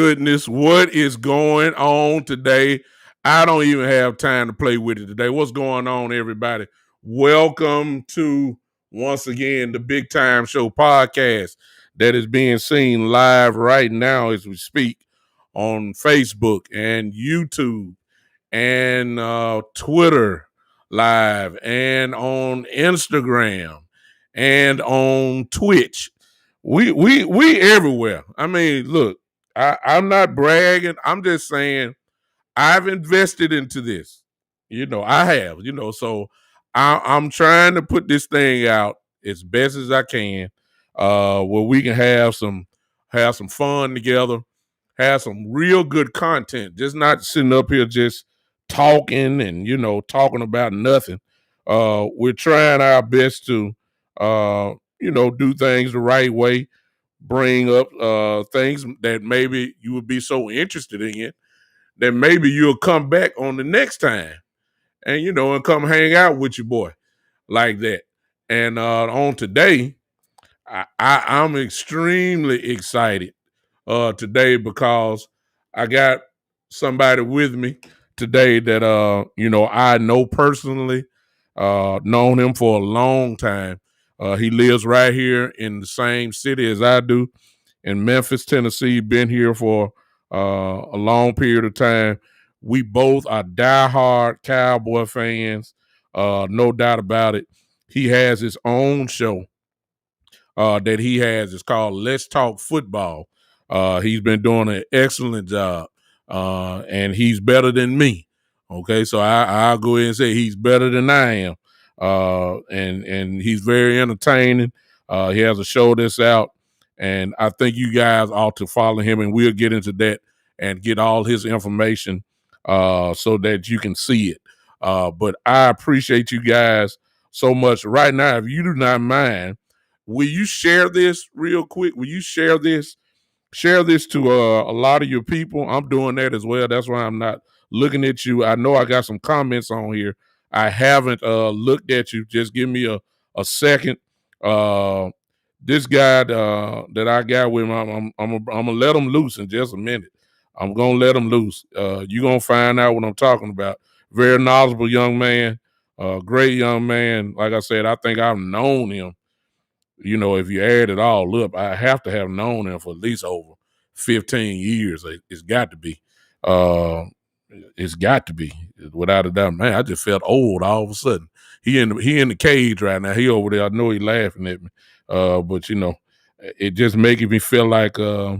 goodness, what is going on today? I don't even have time to play with it today. What's going on, everybody? Welcome to, once again, the Big Time Show podcast that is being seen live right now as we speak on Facebook and YouTube and Twitter live and on Instagram and on Twitch. We everywhere. I mean, look, I'm not bragging. I'm just saying I've invested into this. I have. So I'm trying to put this thing out as best as I can, where we can have some fun together, have some real good content, just not sitting up here just talking and talking about nothing. We're trying our best to do things the right way, bring up things that maybe you would be so interested in that maybe you'll come back on the next time and come hang out with your boy like that. And on today, I'm extremely excited today because I got somebody with me today that I know personally, known him for a long time. He lives right here in the same city as I do, in Memphis, Tennessee. Been here for a long period of time. We both are diehard Cowboy fans, no doubt about it. He has his own show that he has. It's called Let's Talk Football. He's been doing an excellent job, and he's better than me. Okay, so I'll go ahead and say he's better than I am, and he's very entertaining. He has a show that's out, and I think you guys ought to follow him, and we'll get into that and get all his information so that you can see it. But I appreciate you guys so much. Right now, if you do not mind, will you share this real quick? Will you share this? Share this to a lot of your people. I'm doing that as well. That's why I'm not looking at you. I know I got some comments on here. I haven't looked at you. Just give me a second. This guy that I got with him, I'm gonna let him loose in just a minute. I'm gonna let him loose. You're gonna find out what I'm talking about. Very knowledgeable young man, great young man. Like I said, I think I've known him. If you add it all up, I have to have known him for at least over 15 years. It's got to be. It's got to be, without a doubt. Man, I just felt old all of a sudden. He in the cage right now. He over there. I know he laughing at me. But it just making me feel like I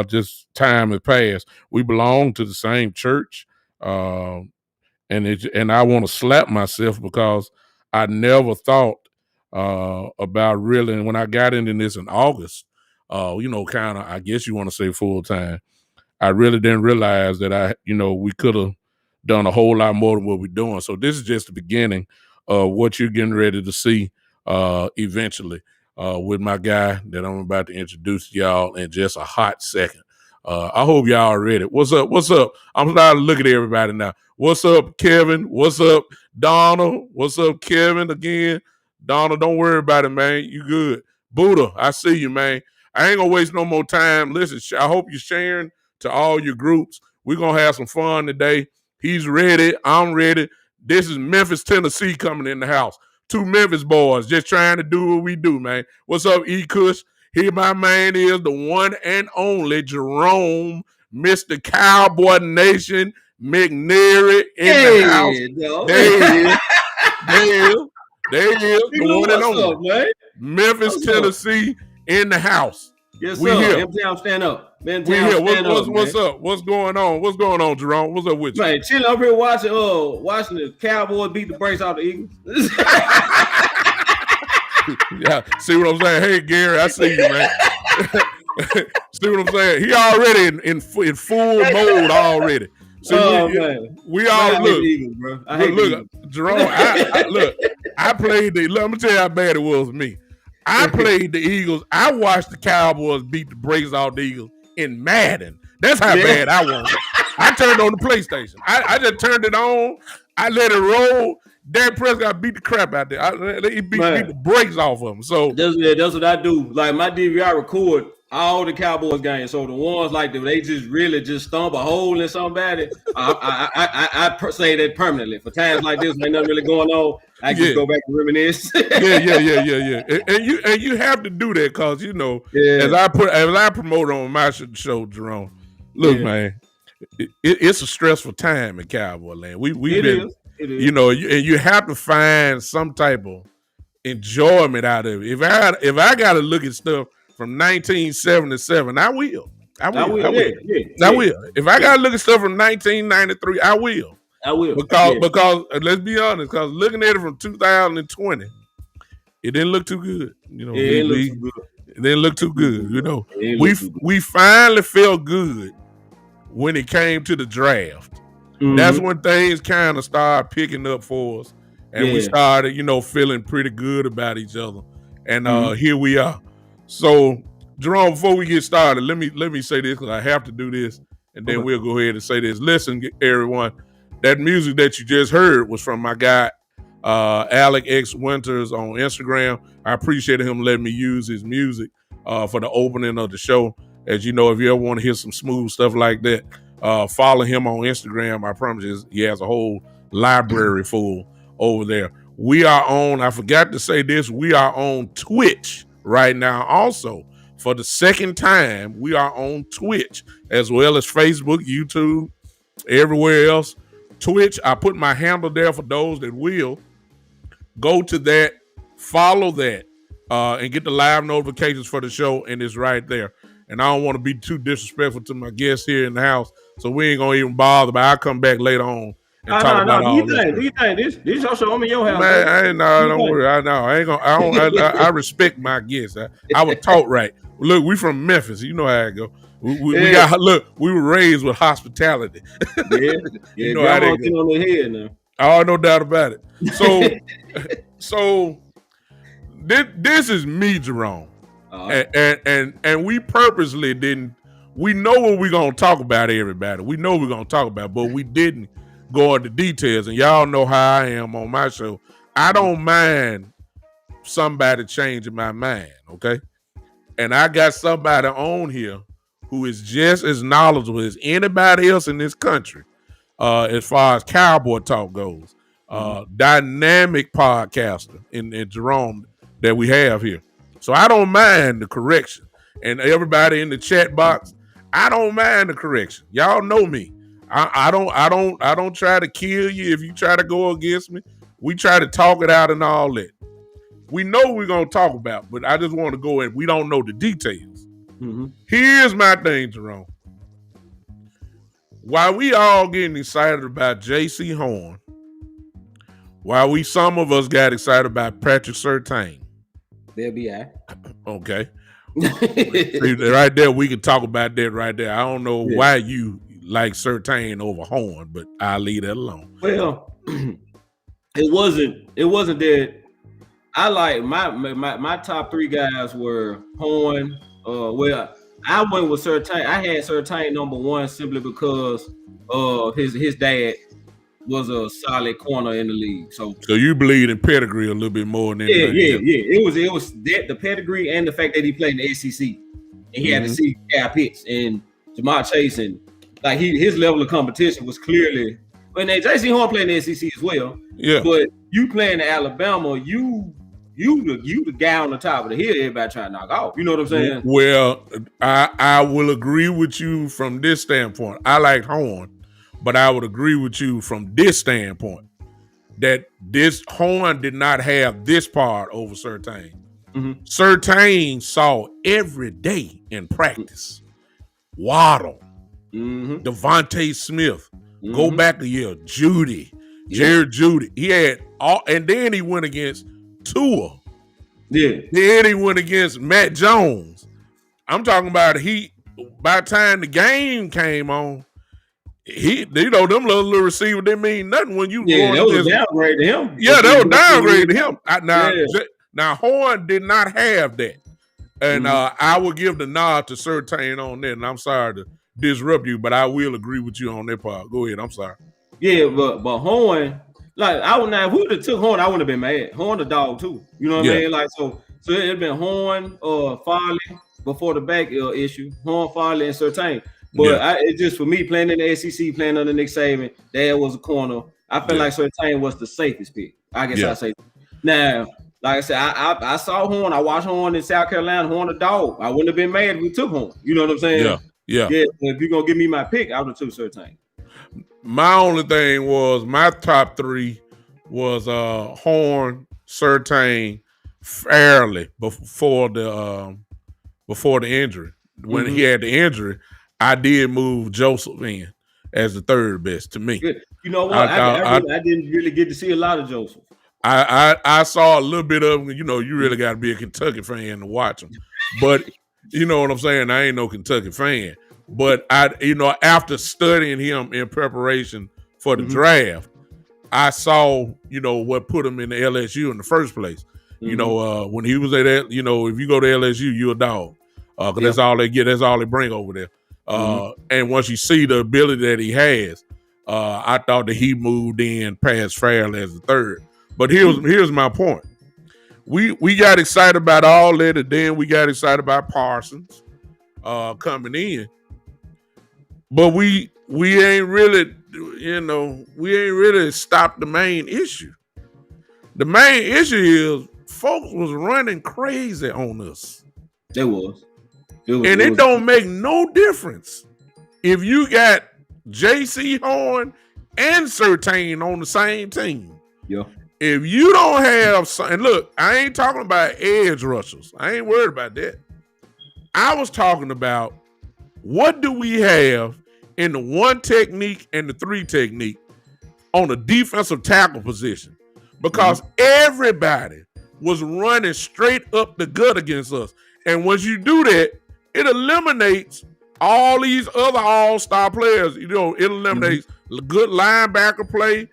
just time has passed. We belong to the same church. And I want to slap myself because I never thought about really, and when I got into this in August, kind of, I guess you want to say full time, I really didn't realize that we could have done a whole lot more than what we're doing. So this is just the beginning of what you're getting ready to see eventually with my guy that I'm about to introduce to y'all in just a hot second. I hope y'all are ready. What's up? What's up? I'm starting to look at everybody now. What's up, Kevin? What's up, Donald? What's up, Kevin? Again, Donald, don't worry about it, man. You good. Buddha, I see you, man. I ain't gonna waste no more time. Listen, I hope you're sharing to all your groups. We're gonna have some fun today. He's ready. I'm ready. This is Memphis, Tennessee coming in the house. Two Memphis boys just trying to do what we do, man. What's up, E-Kush? Here my man is the one and only Jerome, Mr. Cowboy Nation, McNeary in the house. There he is. The one and only. Up, man? Memphis, what's Tennessee up? In the house. Yes, sir. M-Town, stand up. We here. What's up? What's going on? What's going on, Jerome? What's up with you? Man, chilling up here watching the Cowboys beat the brakes off the Eagles. Yeah, see what I'm saying? Hey, Gary, I see you, man. See what I'm saying? He already in full mode already. So we all look. Eagles, bro. Look, Jerome. I played let me tell you how bad it was with me. I played the Eagles. I watched the Cowboys beat the brakes off the Eagles in Madden. That's how bad I was. I turned on the PlayStation. I just turned it on. I let it roll. Dak Prescott beat the crap out there. He beat the brakes off of him. So that's what I do. Like my DVR record all the Cowboys games. So the ones like they just really just stump a hole in somebody. I say that permanently for times like this, ain't nothing really going on. I just go back and reminisce. yeah. And you have to do that because as I promote on my show, Jerome. Look, man, it's a stressful time in Cowboy land. We've been, and you have to find some type of enjoyment out of it. If I got to look at stuff from 1977, I will. I will. If I got to look at stuff from 1993, I will. Because let's be honest, because looking at it from 2020, it didn't look too good. It didn't look too good. We finally felt good when it came to the draft. Mm-hmm. That's when things kind of started picking up for us, and we started, feeling pretty good about each other. And here we are. So, Jerome, before we get started, let me say this because I have to do this, and then we'll go ahead and say this. Listen, everyone, that music that you just heard was from my guy, Alec X Winters on Instagram. I appreciate him letting me use his music for the opening of the show. As you know, if you ever want to hear some smooth stuff like that, follow him on Instagram. I promise you, he has a whole library full over there. We are on, I forgot to say this, we are on Twitch right now also. For the second time, we are on Twitch, as well as Facebook, YouTube, everywhere else. Twitch, I put my handle there for those that will. Go to that, follow that, and get the live notifications for the show, and it's right there. And I don't want to be too disrespectful to my guests here in the house, so we ain't gonna even bother. But I'll come back later on and talk about all that. Do you think this your show? I'm in your house, man. Don't worry. I respect my guests. I would talk right. Look, we from Memphis. You know how it go. We were raised with hospitality. You know how they get on their head now. Oh, no doubt about it. So this is me, Jerome. And we purposely didn't. We know what we're gonna talk about, everybody. We know we're gonna talk about, but we didn't go into details. And y'all know how I am on my show. I don't mind somebody changing my mind, okay? And I got somebody on here who is just as knowledgeable as anybody else in this country, as far as Cowboy talk goes. Dynamic podcaster in Jerome that we have here. So I don't mind the correction. And everybody in the chat box, I don't mind the correction. Y'all know me. I don't try to kill you if you try to go against me. We try to talk it out and all that. We know what we're gonna talk about, but I just want to go in. We don't know the details. Mm-hmm. Here's my thing, Jerome. While we all getting excited about J.C. Horn, while some of us got excited about Patrick Surtain. There be I. Okay. Right there, we can talk about that right there. I don't know why you like Surtain over Horn, but I'll leave that alone. Well, it wasn't that I like my top three guys were Horn. I went with Surtain. I had Surtain number one simply because of his dad was a solid corner in the league. So you believe in pedigree a little bit more than anything. It was that the pedigree and the fact that he played in the SEC and he had to see Kyle Pitts and Jamar Chase, and like his level of competition was clearly. When J.C. Horn playing the SEC as well. Yeah. But you playing in Alabama, you the guy on the top of the hill everybody trying to knock off. You know what I'm saying? Well, I will agree with you from this standpoint. I like Horn, but I would agree with you from this standpoint that this Horn did not have this part over Surtain. Mm-hmm. Surtain saw every day in practice. Waddle, Devontae Smith, go back a year, Jared Judy. He had all, and then he went against Tua. Yeah. Then he went against Matt Jones. I'm talking about by the time the game came on, them little receivers didn't mean nothing when you that was a downgrade to him. Yeah, that was downgrade to him. Now Horn did not have that. And I will give the nod to Surtain on that. And I'm sorry to disrupt you, but I will agree with you on that part. Go ahead. I'm sorry. Yeah, but Horn, like if we would have took Horn, I wouldn't have been mad. Horn a dog too. You know what I mean? Like so it'd been Horn, Farley, before the back issue, Horn, Farley, and Surtain. But Yeah. it's just for me playing in the SEC, playing under Nick Saban. Dad was a corner. I feel like Surtain was the safest pick. I guess I say. Now, like I said, I saw Horn. I watched Horn in South Carolina. Horn a dog. I wouldn't have been mad if we took Horn. You know what I'm saying? Yeah. If you're gonna give me my pick, I would have took Surtain. My only thing was my top three was Horn, Surtain, Fairley before the injury. When he had the injury, I did move Joseph in as the third best to me. Good. You know what? I didn't really get to see a lot of Joseph. I saw a little bit of him. You know, you really got to be a Kentucky fan to watch him. But you know what I'm saying? I ain't no Kentucky fan. But after studying him in preparation for the draft, I saw, what put him in the LSU in the first place. You know, when he was at that, if you go to LSU, you're a dog. Because that's all they get. That's all they bring over there. And once you see the ability that he has, I thought that he moved in past Fairley as the third. But here's my point. We got excited about all that, and then we got excited about Parsons coming in. But we ain't really, stopped the main issue. The main issue is folks was running crazy on us. It was. It don't make no difference if you got J.C. Horn and Surtain on the same team. Yeah. If you don't have, and look, I ain't talking about edge rushers. I ain't worried about that. I was talking about what do we have in the 1 technique and the 3 technique on the defensive tackle position? Because everybody was running straight up the gut against us. And once you do that, it eliminates all these other all-star players. It eliminates good linebacker play.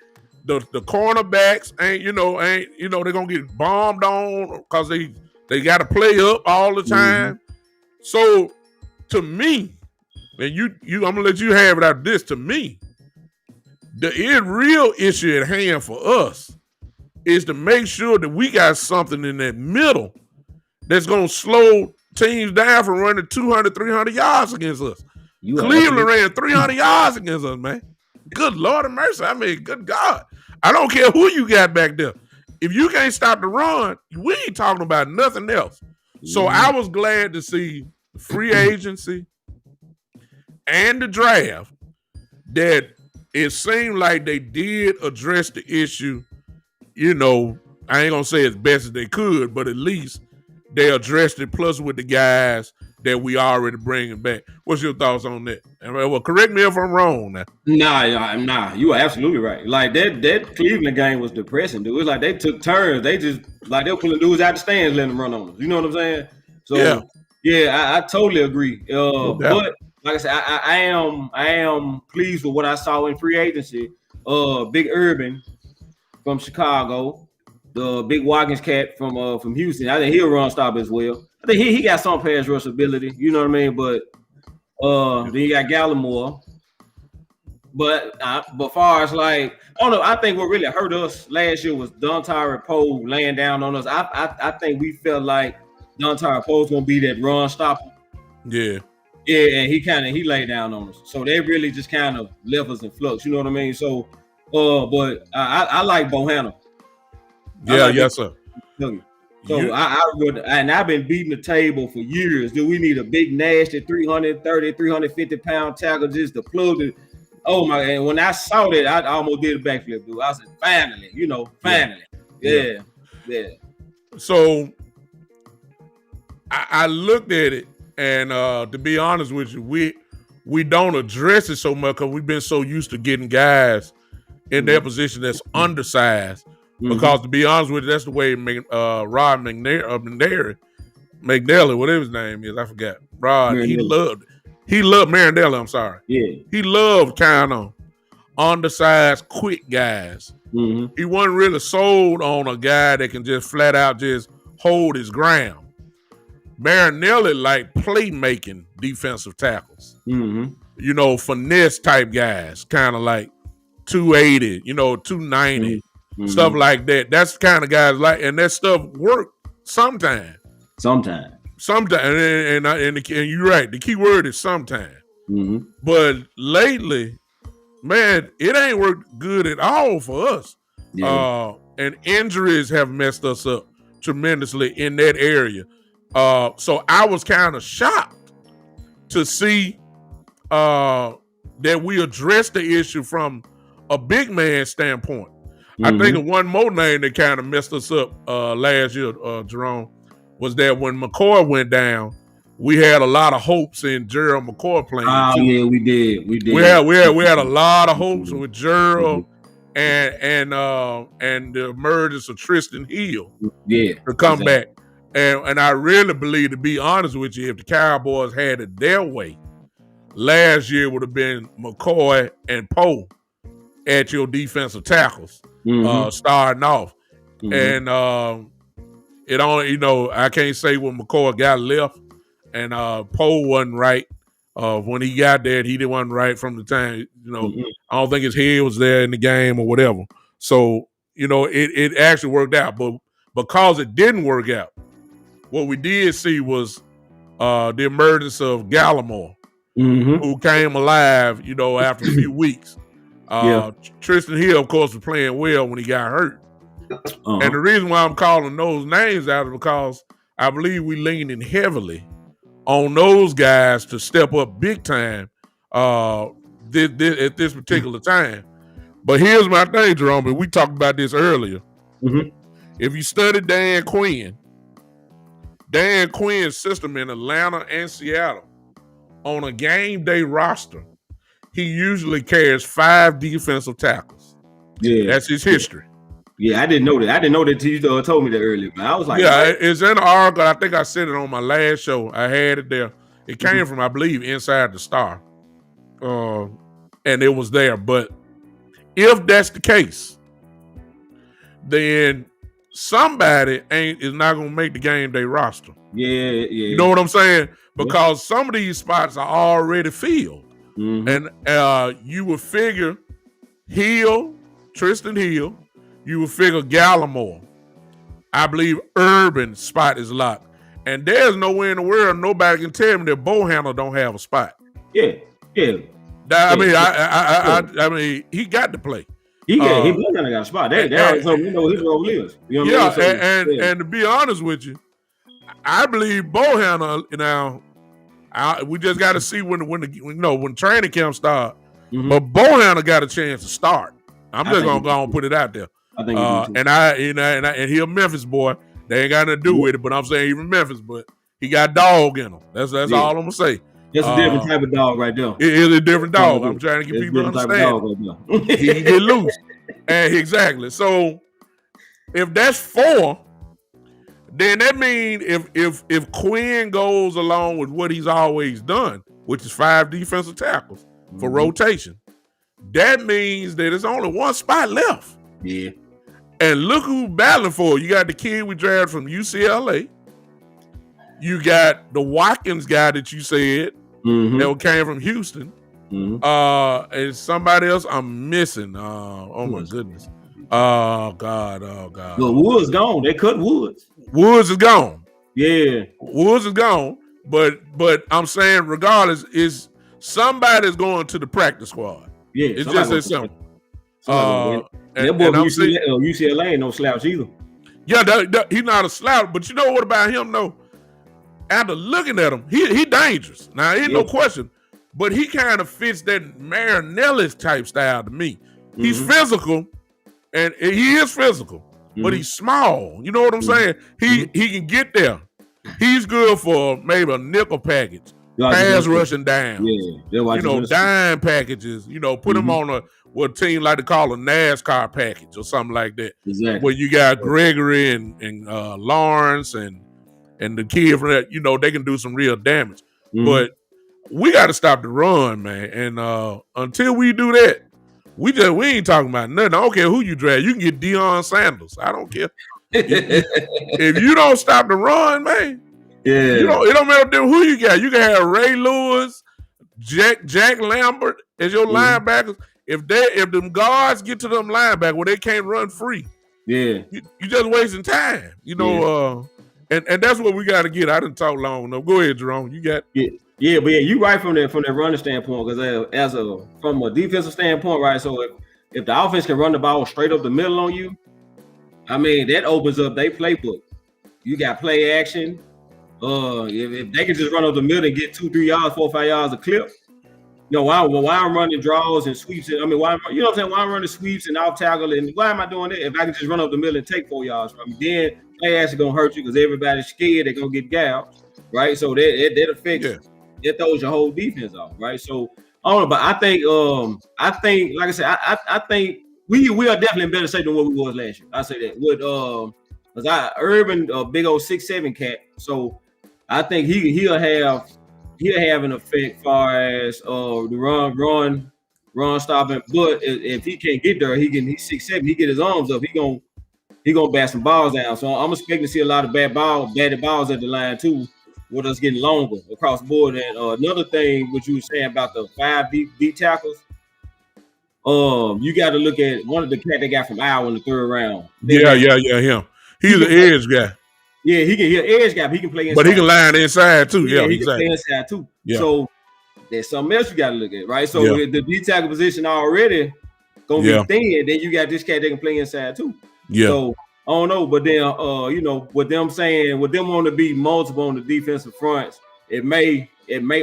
The cornerbacks they're gonna get bombed on because they got to play up all the time. So to me, and I'm gonna let you have it out of this. To me, the real issue at hand for us is to make sure that we got something in that middle that's gonna slow teams down from running 200, 300 yards against us. Cleveland ran 300 yards against us, man. Good Lord of mercy. I mean, good God. I don't care who you got back there. If you can't stop the run, we ain't talking about nothing else. So I was glad to see the free agency and the draft that it seemed like they did address the issue. I ain't going to say as best as they could, but at least they addressed it, plus with the guys that we already bringing back. What's your thoughts on that? Well, correct me if I'm wrong now. Nah, you are absolutely right. Like that Cleveland game was depressing, dude. It was like they took turns. They just like they were pulling dudes out the stands, letting them run on us. You know what I'm saying? So I totally agree. But like I said, I am pleased with what I saw in free agency. Big Urban from Chicago. The big Watkins cat from Houston. I think he'll run stop as well. I think he got some pass rush ability. You know what I mean? But then you got Gallimore. But far as like, I don't know. I think what really hurt us last year was Dontari Poe laying down on us. I think we felt like Dontari Poe's gonna be that run stopper. Yeah. Yeah, and he laid down on us. So they really just kind of left us in flux. You know what I mean? So, but I like Bohanna. Yeah, yes, sir. So I've been beating the table for years. Do we need a big, nasty 330, 350 pound tackle just to plug it? Oh my! And when I saw that, I almost did a backflip, dude. I said, finally, finally. Yeah. So I looked at it, and to be honest with you, we don't address it so much because we've been so used to getting guys in their position that's undersized. Because to be honest with you, that's the way Rod McNeary, whatever his name is, I forgot. Rod, Marinelli. he loved Marinelli, I'm sorry. Yeah. He loved kind of undersized, quick guys. He wasn't really sold on a guy that can just flat out just hold his ground. Marinelli like playmaking defensive tackles. Finesse type guys, kind of like 280, 290. Stuff like that. That's the kind of guys like, and that stuff work sometimes. Sometimes, and you're right. The key word is sometime. Mm-hmm. But lately, man, it ain't worked good at all for us. Yeah. And injuries have messed us up tremendously in that area. So I was kind of shocked to see that we addressed the issue from a big man standpoint. I think one more name that kind of messed us up last year, Jerome, was that when McCoy went down, we had a lot of hopes in Gerald McCoy playing. Oh yeah, we did. We had a lot of hopes with Gerald and the emergence of Tristan Hill to come back. And I really believe, to be honest with you, if the Cowboys had it their way, last year would have been McCoy and Poe at your defensive tackles, starting off. And it only, I can't say when McCoy got left and Poe wasn't right. When he got there, he wasn't right from the time, I don't think his head was there in the game or whatever. So, it actually worked out. But because it didn't work out, what we did see was the emergence of Gallimore, who came alive, after a few weeks. Tristan Hill, of course, was playing well when he got hurt. And the reason why I'm calling those names out is because I believe we leaning heavily on those guys to step up big time at this particular time. But here's my thing, Jerome, and we talked about this earlier. If you study Dan Quinn's system in Atlanta and Seattle, on a game day roster, he usually carries 5 defensive tackles. Yeah. That's his history. Yeah, I didn't know that. I didn't know that till you told me that earlier. But I was like, yeah, it's in the article. I think I said it on my last show. I had it there. It came from, I believe, Inside the Star. And it was there. But if that's the case, then somebody is not going to make the game day roster. Yeah. You know what I'm saying? Because some of these spots are already filled. And you would figure Tristan Hill, you would figure Gallimore. I believe Urban's spot is locked. And there's nowhere in the world nobody can tell me that Bohanna don't have a spot. Yeah. I mean, he got to play. He got a spot. That's so we know his role is. You know what I mean? And to be honest with you, I believe Bohanna now. We just got to see when training camp start. But Bohanna got a chance to start. I'm just gonna go and put it out there. I think and he a Memphis boy. They ain't got nothing to do with it, but I'm saying even Memphis, but he got dog in him. That's all I'm gonna say. That's a different type of dog right there. It is a different dog. I'm trying to get people to understand. Right, he can get loose. And exactly. So if that's 4, then that means if Quinn goes along with what he's always done, which is 5 defensive tackles for rotation, that means that there's only 1 spot left. Yeah. And look who's battling for it. You got the kid we drafted from UCLA. You got the Watkins guy that you said that came from Houston. And somebody else I'm missing. Oh my goodness. Oh God. Well, Woods gone. They cut Woods. Woods is gone. Yeah. Woods is gone. But I'm saying regardless, is somebody's going to the practice squad. Yeah. It's just that simple. That boy UCLA ain't no slouch either. Yeah, he's not a slouch, but you know what about him though? After looking at him, he dangerous. Now, ain't no question, but he kind of fits that Marinelli type style to me. He's physical, and he is physical, but he's small. You know what I'm saying? He can get there. He's good for maybe a nickel package, pass rushing down. Dime packages. Put him on what team like to call a NASCAR package or something like that. Exactly. Where you got Gregory and Lawrence and the kid from that, they can do some real damage. But we got to stop the run, man. And until we do that, we ain't talking about nothing. I don't care who you draft. You can get Deion Sanders. I don't care. If you don't stop the run, man, it don't matter who you got. You can have Ray Lewis, Jack Lambert as your linebackers. If them guards get to them linebackers where they can't run free, you just wasting time. And that's what we got to get. I didn't talk long enough. Go ahead, Jerome. You got but you right from that running standpoint, because from a defensive standpoint, right? So if the offense can run the ball straight up the middle on you, I mean that opens up their playbook. You got play action. If they can just run up the middle and get 2, 3 yards, 4, 5 yards a clip, why I'm running draws and sweeps? Why I'm running sweeps and off tackle, and why am I doing it? If I can just run up the middle and take 4 yards from you, then play action gonna hurt you because everybody's scared they're gonna get gouged, right? So that affects, it throws your whole defense off, right? So I don't know, but I think, like I said, I think we are definitely in better shape than what we was last year. I say that with because Urban, a big old 6'7" cat, so I think he'll have an effect far as the run stopping. But if he can't get there, he's 6'7", he get his arms up, he gonna bat some balls down. So I'm expecting to see a lot of batted balls at the line too, with us getting longer across the board. And another thing, what you were saying about the 5 deep tackles, you got to look at one of the cat they got from Iowa in the 3rd round. Him. He's an edge guy. Yeah, he can an edge guy, but he can play inside. But he can line inside too. Yeah, he exactly. can play inside too. Yeah. So there's something else you got to look at, right? So the D tackle position already gonna be thin. Then you got this cat that can play inside too. Yeah. So I don't know, but then with them wanting to be multiple on the defensive fronts, it may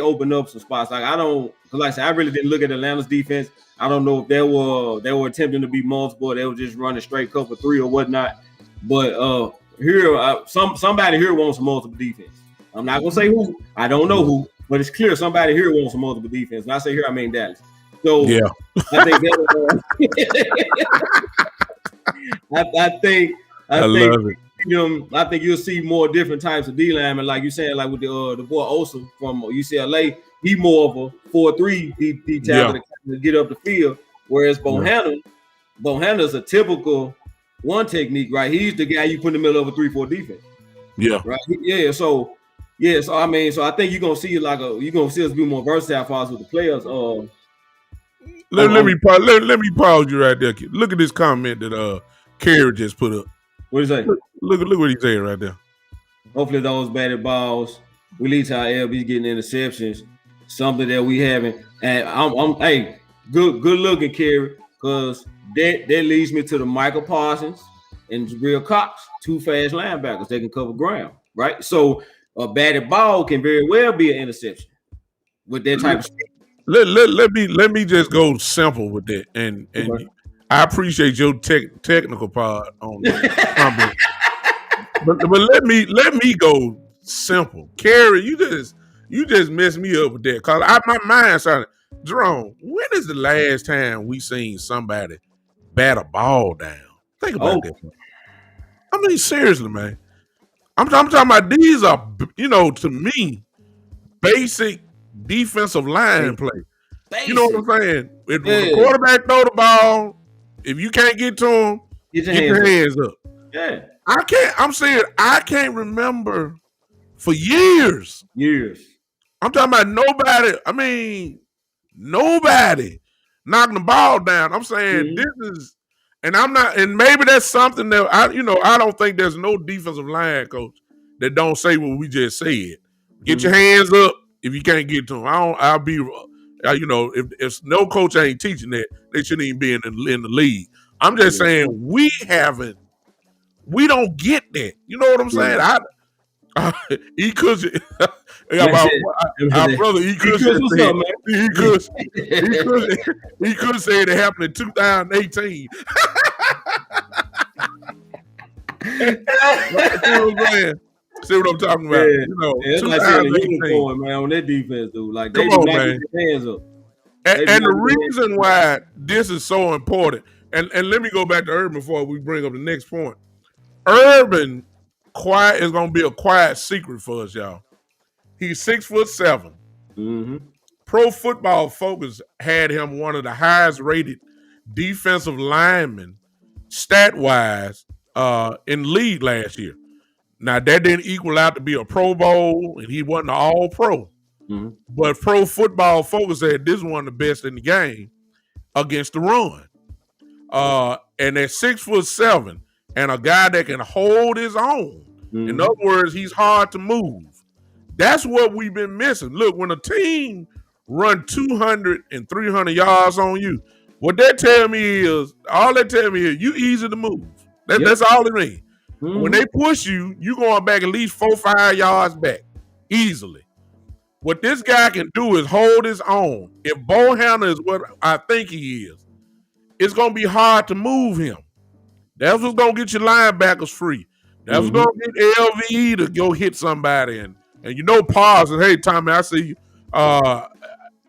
open up some spots. Like I said, I really didn't look at Atlanta's defense. I don't know if they were attempting to be multiple, or they were just running straight cover 3 or whatnot. But here, somebody here wants multiple defense. I'm not gonna say who. I don't know who, but it's clear somebody here wants multiple defense. When I say here, I mean Dallas. So I think that. I think you'll see more different types of D linemen, like you said, like with the boy Osa from UCLA. He more of a 4-3 D tackle to get up the field, whereas Bohanna's a typical one technique, right? He's the guy you put in the middle of a 3-4 defense. Yeah. Right. Yeah. So I mean, I think you're gonna see us be more versatile for us with the players. Let me pause you right there. Look at this comment that Kerry just put up. What is that? Look what he's saying right there. Hopefully those batted balls will lead to our LBs getting interceptions, something that we haven't. And I'm good looking, Kerry, because that leads me to the Michael Parsons and Jabril Cox, 2 fast linebackers. They can cover ground, right? So a batted ball can very well be an interception with that type of speed. Let me just go simple with that, and I appreciate your technical part on that. but let me go simple. Kerry, you just messed me up with that, cause my mind started. Jerome, when is the last time we seen somebody bat a ball down? Think about that. I mean, seriously, man. I'm talking about these are, to me, basic defensive line play. Basic. You know what I'm saying? If the quarterback throw the ball, if you can't get to him, get your hands up. Yeah. I can't remember for years. I'm talking about nobody. I mean, nobody knocking the ball down. I'm saying this is, and I'm not, and maybe that's something that I don't think there's no defensive line coach that don't say what we just said. Get your hands up if you can't get to them. I'll be, if no coach ain't teaching that, they shouldn't even be in the league. I'm just saying we don't get that. You know what I'm saying? He could. Our brother, he could say it happened in 2018. See what I'm talking about? It's like seeing a unicorn, man, on that defense, dude. Like, they do not get their hands up. And the reason why this is so important, and let me go back to Urban before we bring up the next point. Urban is going to be a quiet secret for us, y'all. He's 6'7". Pro Football Focus had him one of the highest rated defensive linemen, stat-wise, in the league last year. Now, that didn't equal out to be a Pro Bowl, and he wasn't an All-Pro. But Pro Football Focus said this is one of the best in the game against the run. And at 6'7", and a guy that can hold his own, In other words, he's hard to move. That's what we've been missing. Look, when a team run 200 and 300 yards on you, what they tell me is, you easy to move. That's all it means. When they push you, you going back at least 4-5 yards back easily. What this guy can do is hold his own. If ball handler is what I think he is, it's going to be hard to move him. That's what's going to get your linebackers free. That's what's going to get LVE to go hit somebody. And Parsons, hey, Tommy, I see you. That's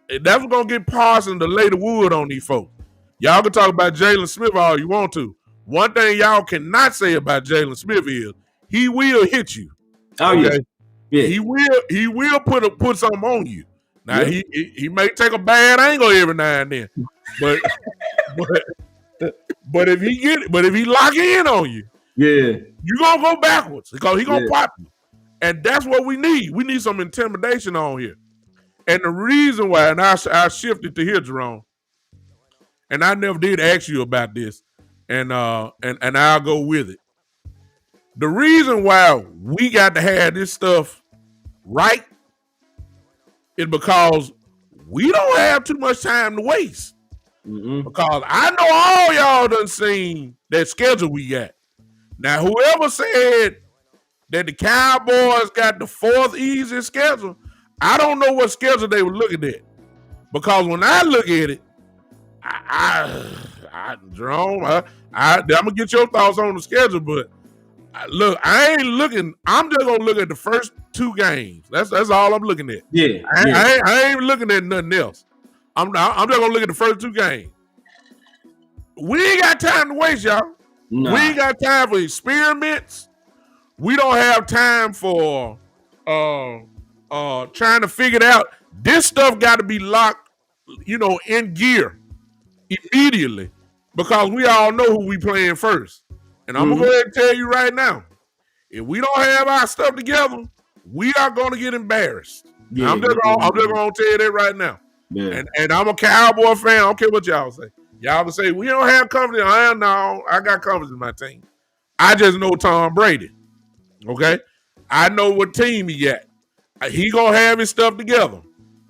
what's going to get Parsons to lay the wood on these folks. Y'all can talk about Jalen Smith all you want to. One thing y'all cannot say about Jalen Smith is he will hit you. Oh, okay? Yeah. He will put something on you. Now he may take a bad angle every now and then. But if he lock in on you, you're gonna go backwards because he gonna pop you. And that's what we need. We need some intimidation on here. And the reason why, and I shifted to here, Jerome, and I never did ask you about this, and I'll go with it. The reason why we got to have this stuff right is because we don't have too much time to waste. Because I know all y'all done seen that schedule we got. Now, whoever said that the Cowboys got the fourth easiest schedule, I don't know what schedule they were looking at. Because when I look at it, Jerome, I'm going to get your thoughts on the schedule, but look, I ain't looking. I'm just going to look at the first 2 games. That's all I'm looking at. I ain't looking at nothing else. I'm just going to look at the first 2 games. We ain't got time to waste, y'all. Nah. We ain't got time for experiments. We don't have time for trying to figure it out. This stuff got to be locked, in gear immediately because we all know who we playing first. And I'm going to go ahead and tell you right now, if we don't have our stuff together, we are going to get embarrassed. I'm just going to tell you that right now. Yeah. And I'm a Cowboy fan. I don't care what y'all say. Y'all can say, we don't have confidence. I got confidence in my team. I just know Tom Brady. Okay? I know what team he got. He going to have his stuff together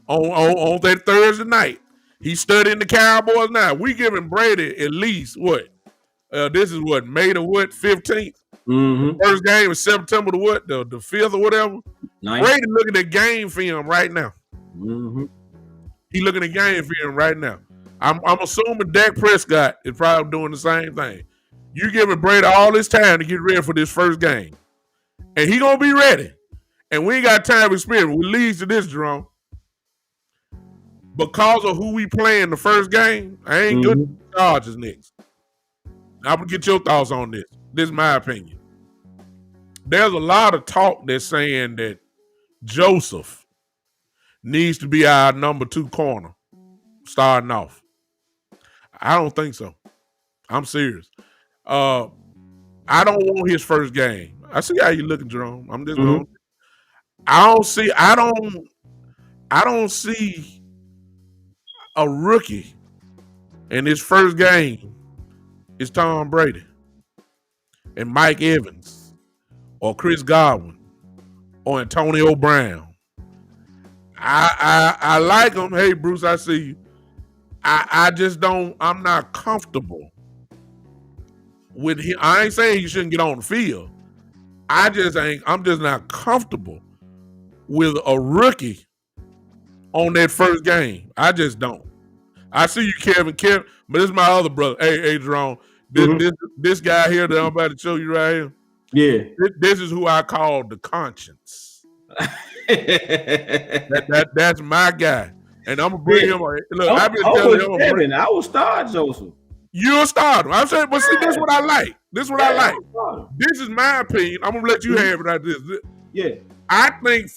on that Thursday night. He's studying the Cowboys now. We giving Brady at least what? This is what, May the 15th? The first game is September the 5th or whatever. Nice. Brady looking at game film right now. He looking at game film right now. I'm assuming Dak Prescott is probably doing the same thing. You giving Brady all this time to get ready for this first game. And he going to be ready. And we ain't got time to experiment. Which leads to this, Jerome. Because of who we playing the first game, I ain't good at the Chargers next. I'm going to get your thoughts on this. This is my opinion. There's a lot of talk that's saying that Joseph needs to be our number 2 corner starting off. I don't think so. I'm serious. I don't want his first game. I see how you looking, Jerome. I'm just going. I don't see a rookie in his first game is Tom Brady and Mike Evans or Chris Godwin or Antonio Brown. I like him. Hey, Bruce, I see you. I just don't. I'm not comfortable with him. I ain't saying you shouldn't get on the field. I'm just not comfortable with a rookie on that first game. I just don't. I see you, Kevin, but this is my other brother. Hey, Jerome. This guy here that I'm about to show you right here. Yeah. This is who I call the conscience. That's my guy. And I'm gonna bring him. Look, I've been telling him. I will start Joseph. You'll start him. I'm saying, but see, this is what I like. This is my opinion. I'm gonna let you have it. I think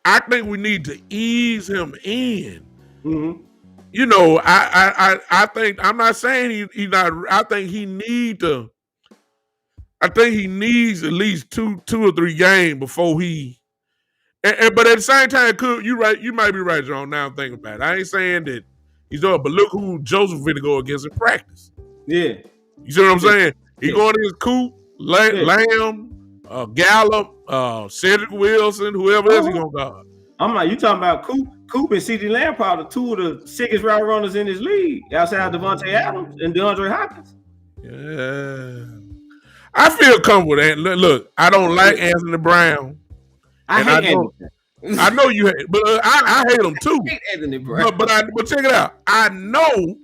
I think we need to ease him in. I think I'm not saying he's not. I think he needs at least two or 3 games before he. But at the same time, you right? You might be right, Jerome. Now I'm thinking about it. I ain't saying that he's doing, but look who Joseph finna go against in practice. Yeah, you see what I'm saying? He going against Coop, Lamb, Gallup, Cedric Wilson, whoever else he gonna guard. I'm like, you talking about Coop and CeeDee Lamb, probably two of the sickest route runners in this league, outside Devontae Adams and DeAndre Hopkins. Yeah, I feel comfortable with that. Look, I don't like Anthony Brown. I hate Anthony. I know you hate, but I hate him too. I hate Anthony Brown. But check it out. I know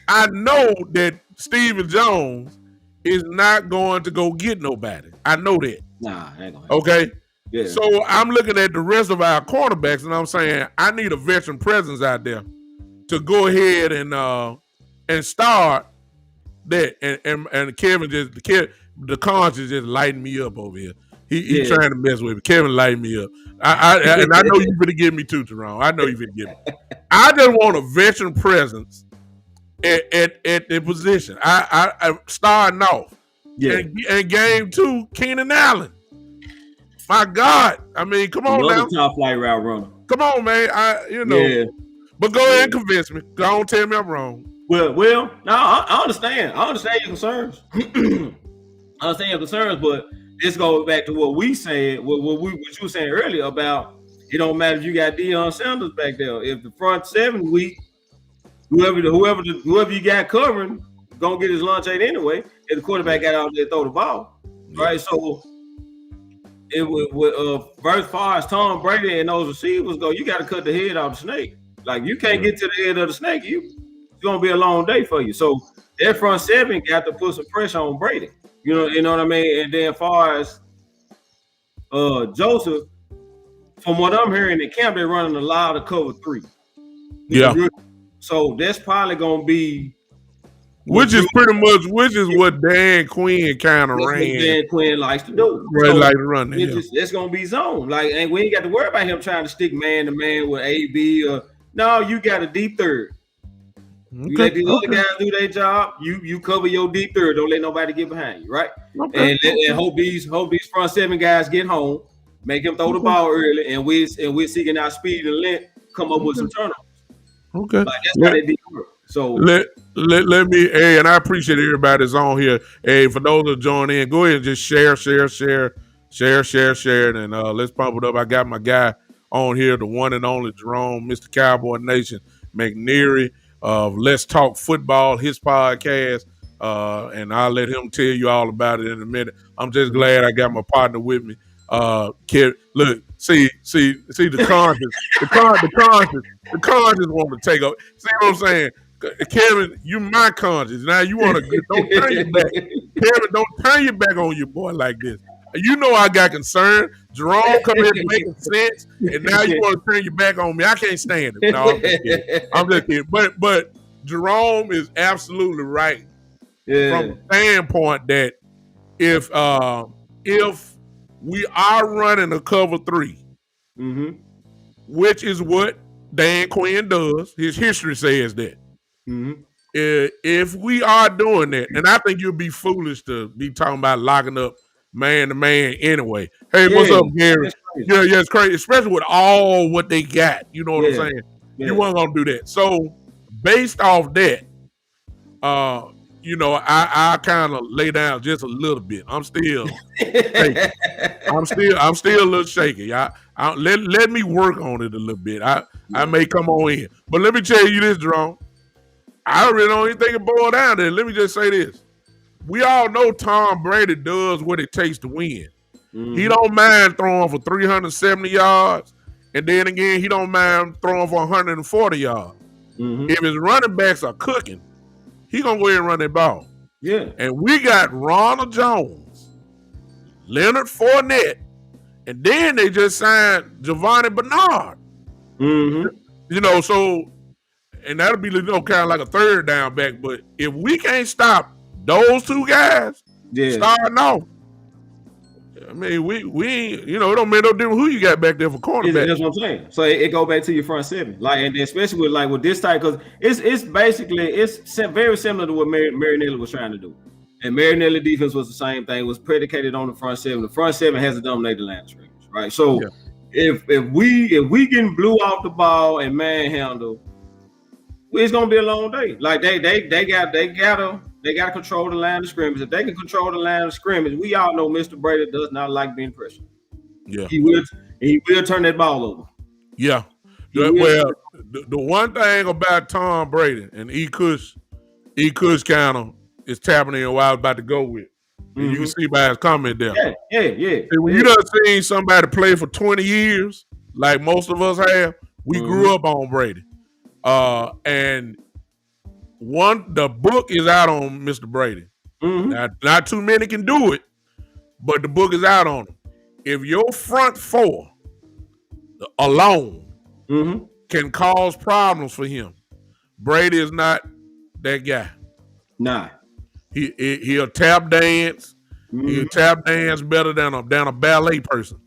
that Stephen Jones is not going to go get nobody. I know that. Nah, I ain't gonna. Okay. Yeah. So I'm looking at the rest of our cornerbacks, and I'm saying I need a veteran presence out there to go ahead and start that. And Kevin the conscience just lighting me up over here. He trying to mess with me. Kevin lighting me up. And I know you finna give me too, Jerome. I know you finna give me. I just want a veteran presence at the position. I starting off. Yeah. And game 2, Keenan Allen. My God. I mean, come on now. Top flight route runner. Come on, man. Yeah. But go ahead and convince me. Don't tell me I'm wrong. Well, no, I understand. I understand your concerns. I understand your concerns, but this goes back to what we said, what you were saying earlier about it don't matter if you got Deion Sanders back there. If the front 7 week, whoever you got covering gonna get his lunch ate anyway, if the quarterback got out there to throw the ball. Right? So it with as far as Tom Brady and those receivers go, you gotta cut the head off the snake. Like you can't get to the head of the snake, it's gonna be a long day for you. So that front 7 got to put some pressure on Brady. You know what I mean? And then as far as Joseph, from what I'm hearing in camp, they're running a lot of cover 3. Yeah. So that's probably gonna be which is what Dan Quinn kind of ran. Dan Quinn likes to do. Like to run. It's gonna be zone. Like, and we ain't got to worry about him trying to stick man to man with AB. No, you got a deep third. You let these other guys do their job. You cover your deep third. Don't let nobody get behind you, right? Okay. And hope these front 7 guys get home, make him throw the ball early, and we're seeking our speed and length, come up with some turnovers. Okay, like that's how they did work. So let me. Hey, and I appreciate everybody that's on here. Hey, for those that join in, go ahead and just share, and let's pump it up. I got my guy on here, the one and only Jerome, Mr. Cowboy Nation, McNeary. Let's Talk Football, his podcast, and I'll let him tell you all about it in a minute. I'm just glad I got my partner with me. Kid, look, see the conscience, the conscience want to take over. See what I'm saying? Kevin, you my conscience. Now you want to don't turn your back. Kevin, don't turn your back on your boy like this. You know I got concern. Jerome come here making sense, and now you want to turn your back on me. I can't stand it. No, I'm just kidding. But Jerome is absolutely right from the standpoint that if we are running a cover 3, which is what Dan Quinn does, his history says that. If we are doing that, and I think you'd be foolish to be talking about locking up man to man anyway. Hey, what's up, Gary? Yeah, it's crazy, especially with all what they got. You know what I'm saying? You weren't gonna do that. So based off that, I kind of lay down just a little bit. I'm still shaky. I'm still a little shaky. Let me work on it a little bit. I may come on in. But let me tell you this, Jerome. I really don't even think it boiled down there. Let me just say this. We all know Tom Brady does what it takes to win. He don't mind throwing for 370 yards, and then again, he don't mind throwing for 140 yards. If his running backs are cooking, he gonna go ahead and run that ball. Yeah. And we got Ronald Jones, Leonard Fournette, and then they just signed Giovanni Bernard. So, and that'll be kind of like a third down back. But if we can't stop those 2 guys starting off, I mean, we ain't, it don't make no difference who you got back there for cornerback. That's what I'm saying. So it go back to your front 7, like, and especially with this type, because it's basically very similar to what Marinelli was trying to do. And Marinelli defense was the same thing. It was predicated on the front 7. The front 7 has to dominate the line of scrimmage, right? So if we getting blew off the ball and manhandle, it's gonna be a long day. Like they gotta They got to control the line of scrimmage. If they can control the line of scrimmage, we all know Mr. Brady does not like being pressured. Yeah, he will turn that ball over. Yeah. Well, the one thing about Tom Brady and E. Kush counter is tapping in what I was about to go with. And you can see by his comment there. Yeah. And when you done seen somebody play for 20 years, like most of us have, we grew up on Brady. And the book is out on Mr. Brady. Now, not too many can do it, but the book is out on him. If your front four alone can cause problems for him, Brady is not that guy. Nah. He'll tap dance. He'll tap dance better than a ballet person.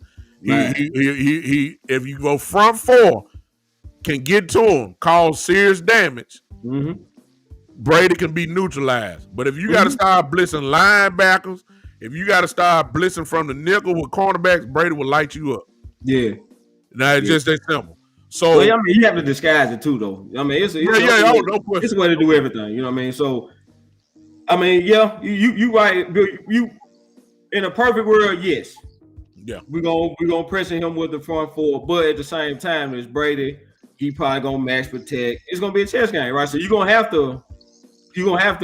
Right. He if you go front four can get to him, cause serious damage. Brady can be neutralized. But if you got to start blitzing linebackers, if you got to start blitzing from the nickel with cornerbacks, Brady will light you up. Yeah. Now it's just that simple. So I mean, you have to disguise it too, though. I mean, it's no question. It's a way to do everything. You know what I mean? So, I mean, yeah, you right. You in a perfect world, yes. Yeah. We're gonna pressure him with the front four, but at the same time, as Brady, he probably gonna match protect. It's gonna be a chess game, right? So you're gonna have to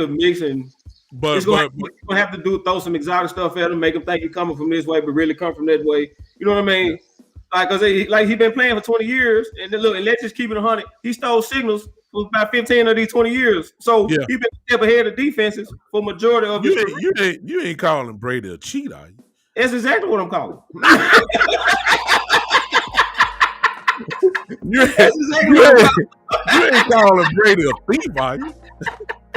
mix and. But you're gonna have to throw some exotic stuff at him, make him think you're coming from this way, but really come from that way. You know what I mean? Like, cause he been playing for 20 years, and then look, and let's just keep it 100. He stole signals for about 15 of these 20 years, so he been a step ahead of defenses for majority of his career. You ain't calling Brady a cheat, are you? That's exactly what I'm calling. You ain't calling Brady a thief, are you?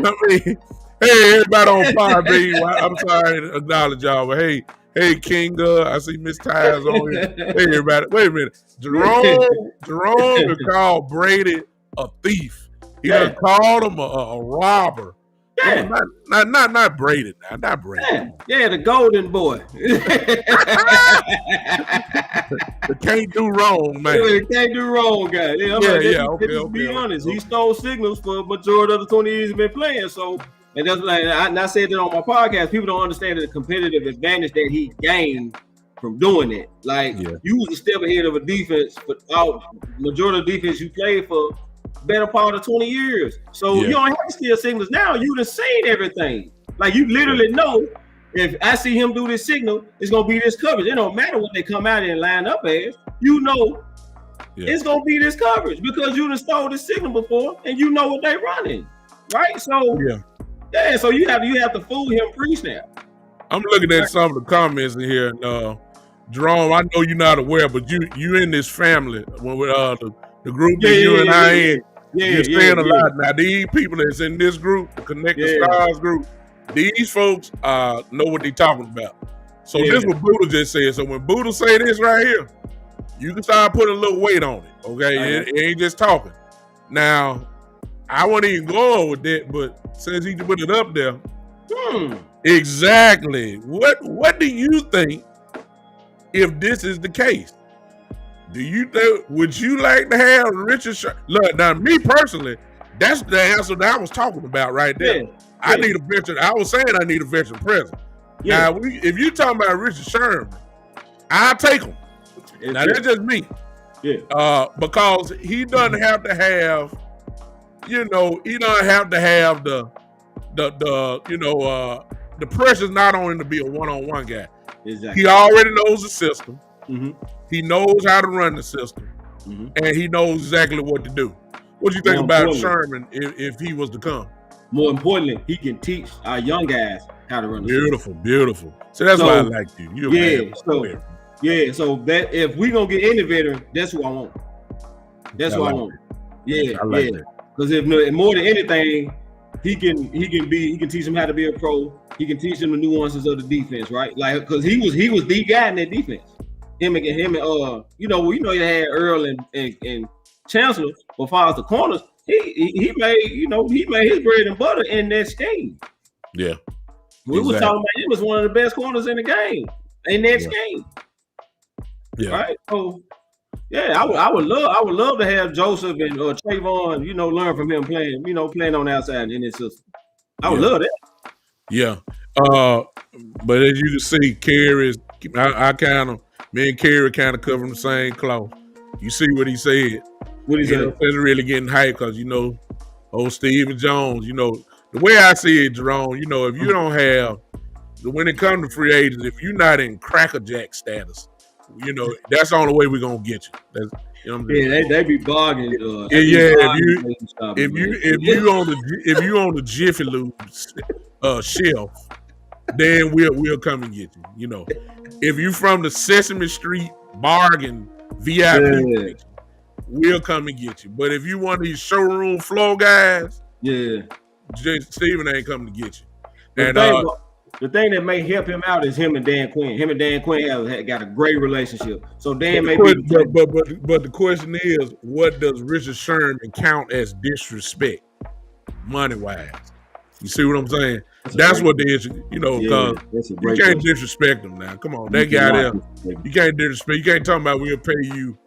I mean, hey, everybody on Pod B, I'm sorry to acknowledge y'all, but hey, Kinga, I see Miss Ty's on here. Hey, everybody, wait a minute. Jerome to call Brady a thief. He done called him a robber. Yeah. Not Brady now, not Brady. Yeah, the golden boy. The can't do wrong, man. The can't do wrong guy. Okay, be honest. He stole signals for a majority of the 20 years he's been playing. So, and that's like I said that on my podcast. People don't understand the competitive advantage that he gained from doing it. Like you was a step ahead of a defense, but majority of the defense you played for better part of 20 years. So you don't have to steal signals now. You done seen everything. Like you literally know if I see him do this signal, it's gonna be this coverage. It don't matter what they come out and line up as. You know it's gonna be this coverage because you done stole this signal before and you know what they running. Right? So so you have to fool him pre-snap. I'm looking at some of the comments in here, and Jerome, I know you're not aware, but you in this family when with the group that you and I in. You're saying a lot. Now, these people that's in this group, the Connected Stars group, these folks know what they talking about. So this is what Buddha just said. So when Buddha say this right here, you can start putting a little weight on it, okay? It ain't just talking. Now, I wasn't even going with that, but since he put it up there, exactly. What do you think if this is the case? Would you like to have Richard Sherman? Look, now me personally, that's the answer that I was talking about right there. I need a veteran. I was saying I need a veteran present. Now, if you talking about Richard Sherman, I'll take him. Now that's just me. Because he doesn't have to have, he doesn't have to have the pressure's not on him to be a one-on-one guy. Exactly. He already knows the system. He knows how to run the system, and he knows exactly what to do. What do you think about Sherman if he was to come? More importantly, he can teach our young guys how to run the system. Beautiful. So that's why I like you. So that if we gonna get any veteran, that's who I want. That's who I want. That. Because if more than anything, he can teach them how to be a pro. He can teach them the nuances of the defense, right? Like because he was the guy in that defense. Him and you had Earl and Chancellor, but as far as the corners, he made his bread and butter in that scheme. Yeah. We was talking about he was one of the best corners in the game, in that scheme. Yeah. Right. So I would love to have Joseph and Trayvon, learn from him playing on the outside in this system. I would love that. Yeah. But as you can see, Kerry's, me and Kerry kind of covering the same cloth. You see what he said. What he said? It's really getting hyped because, old Stephen Jones, the way I see it, Jerome, if you don't have, when it comes to free agents, if you're not in crackerjack status, that's the only way we're going to get you. That's, they be bargaining. If you on the Jiffy Lube shelf, then we'll come and get you. If you from the Sesame Street bargain VIP, we'll come and get you. But if you one of these showroom floor guys, Steven ain't coming to get you. The thing that may help him out is him and Dan Quinn. Him and Dan Quinn have got a great relationship. So Dan may be. But the question is, what does Richard Sherman count as disrespect, money wise? You see what I'm saying? That's what the issue, because you can't disrespect him now. Come on, that guy there, you can't disrespect. You can't talk about we'll pay you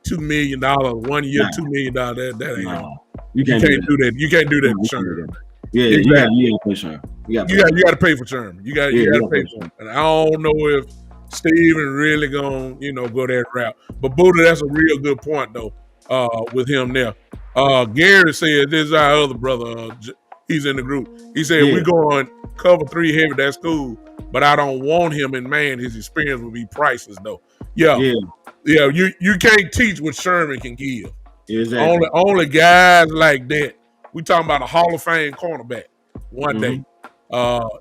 $2 million 1 year, $2 million. That ain't. You can't do that. You can't do that for Sherman. Yeah, exactly. You got to pay Sherman. You got to pay for Sherman. You got to pay for him. And I don't know if Steven really gonna go that route. But Buddha, that's a real good point though. With him there, Gary said this is our other brother. He's in the group. He said we're going cover 3 heavy. That's cool, but I don't want him in man. His experience will be priceless though. Yeah. You can't teach what Sherman can give. Exactly. Only guys like that. We talking about a Hall of Fame cornerback one day.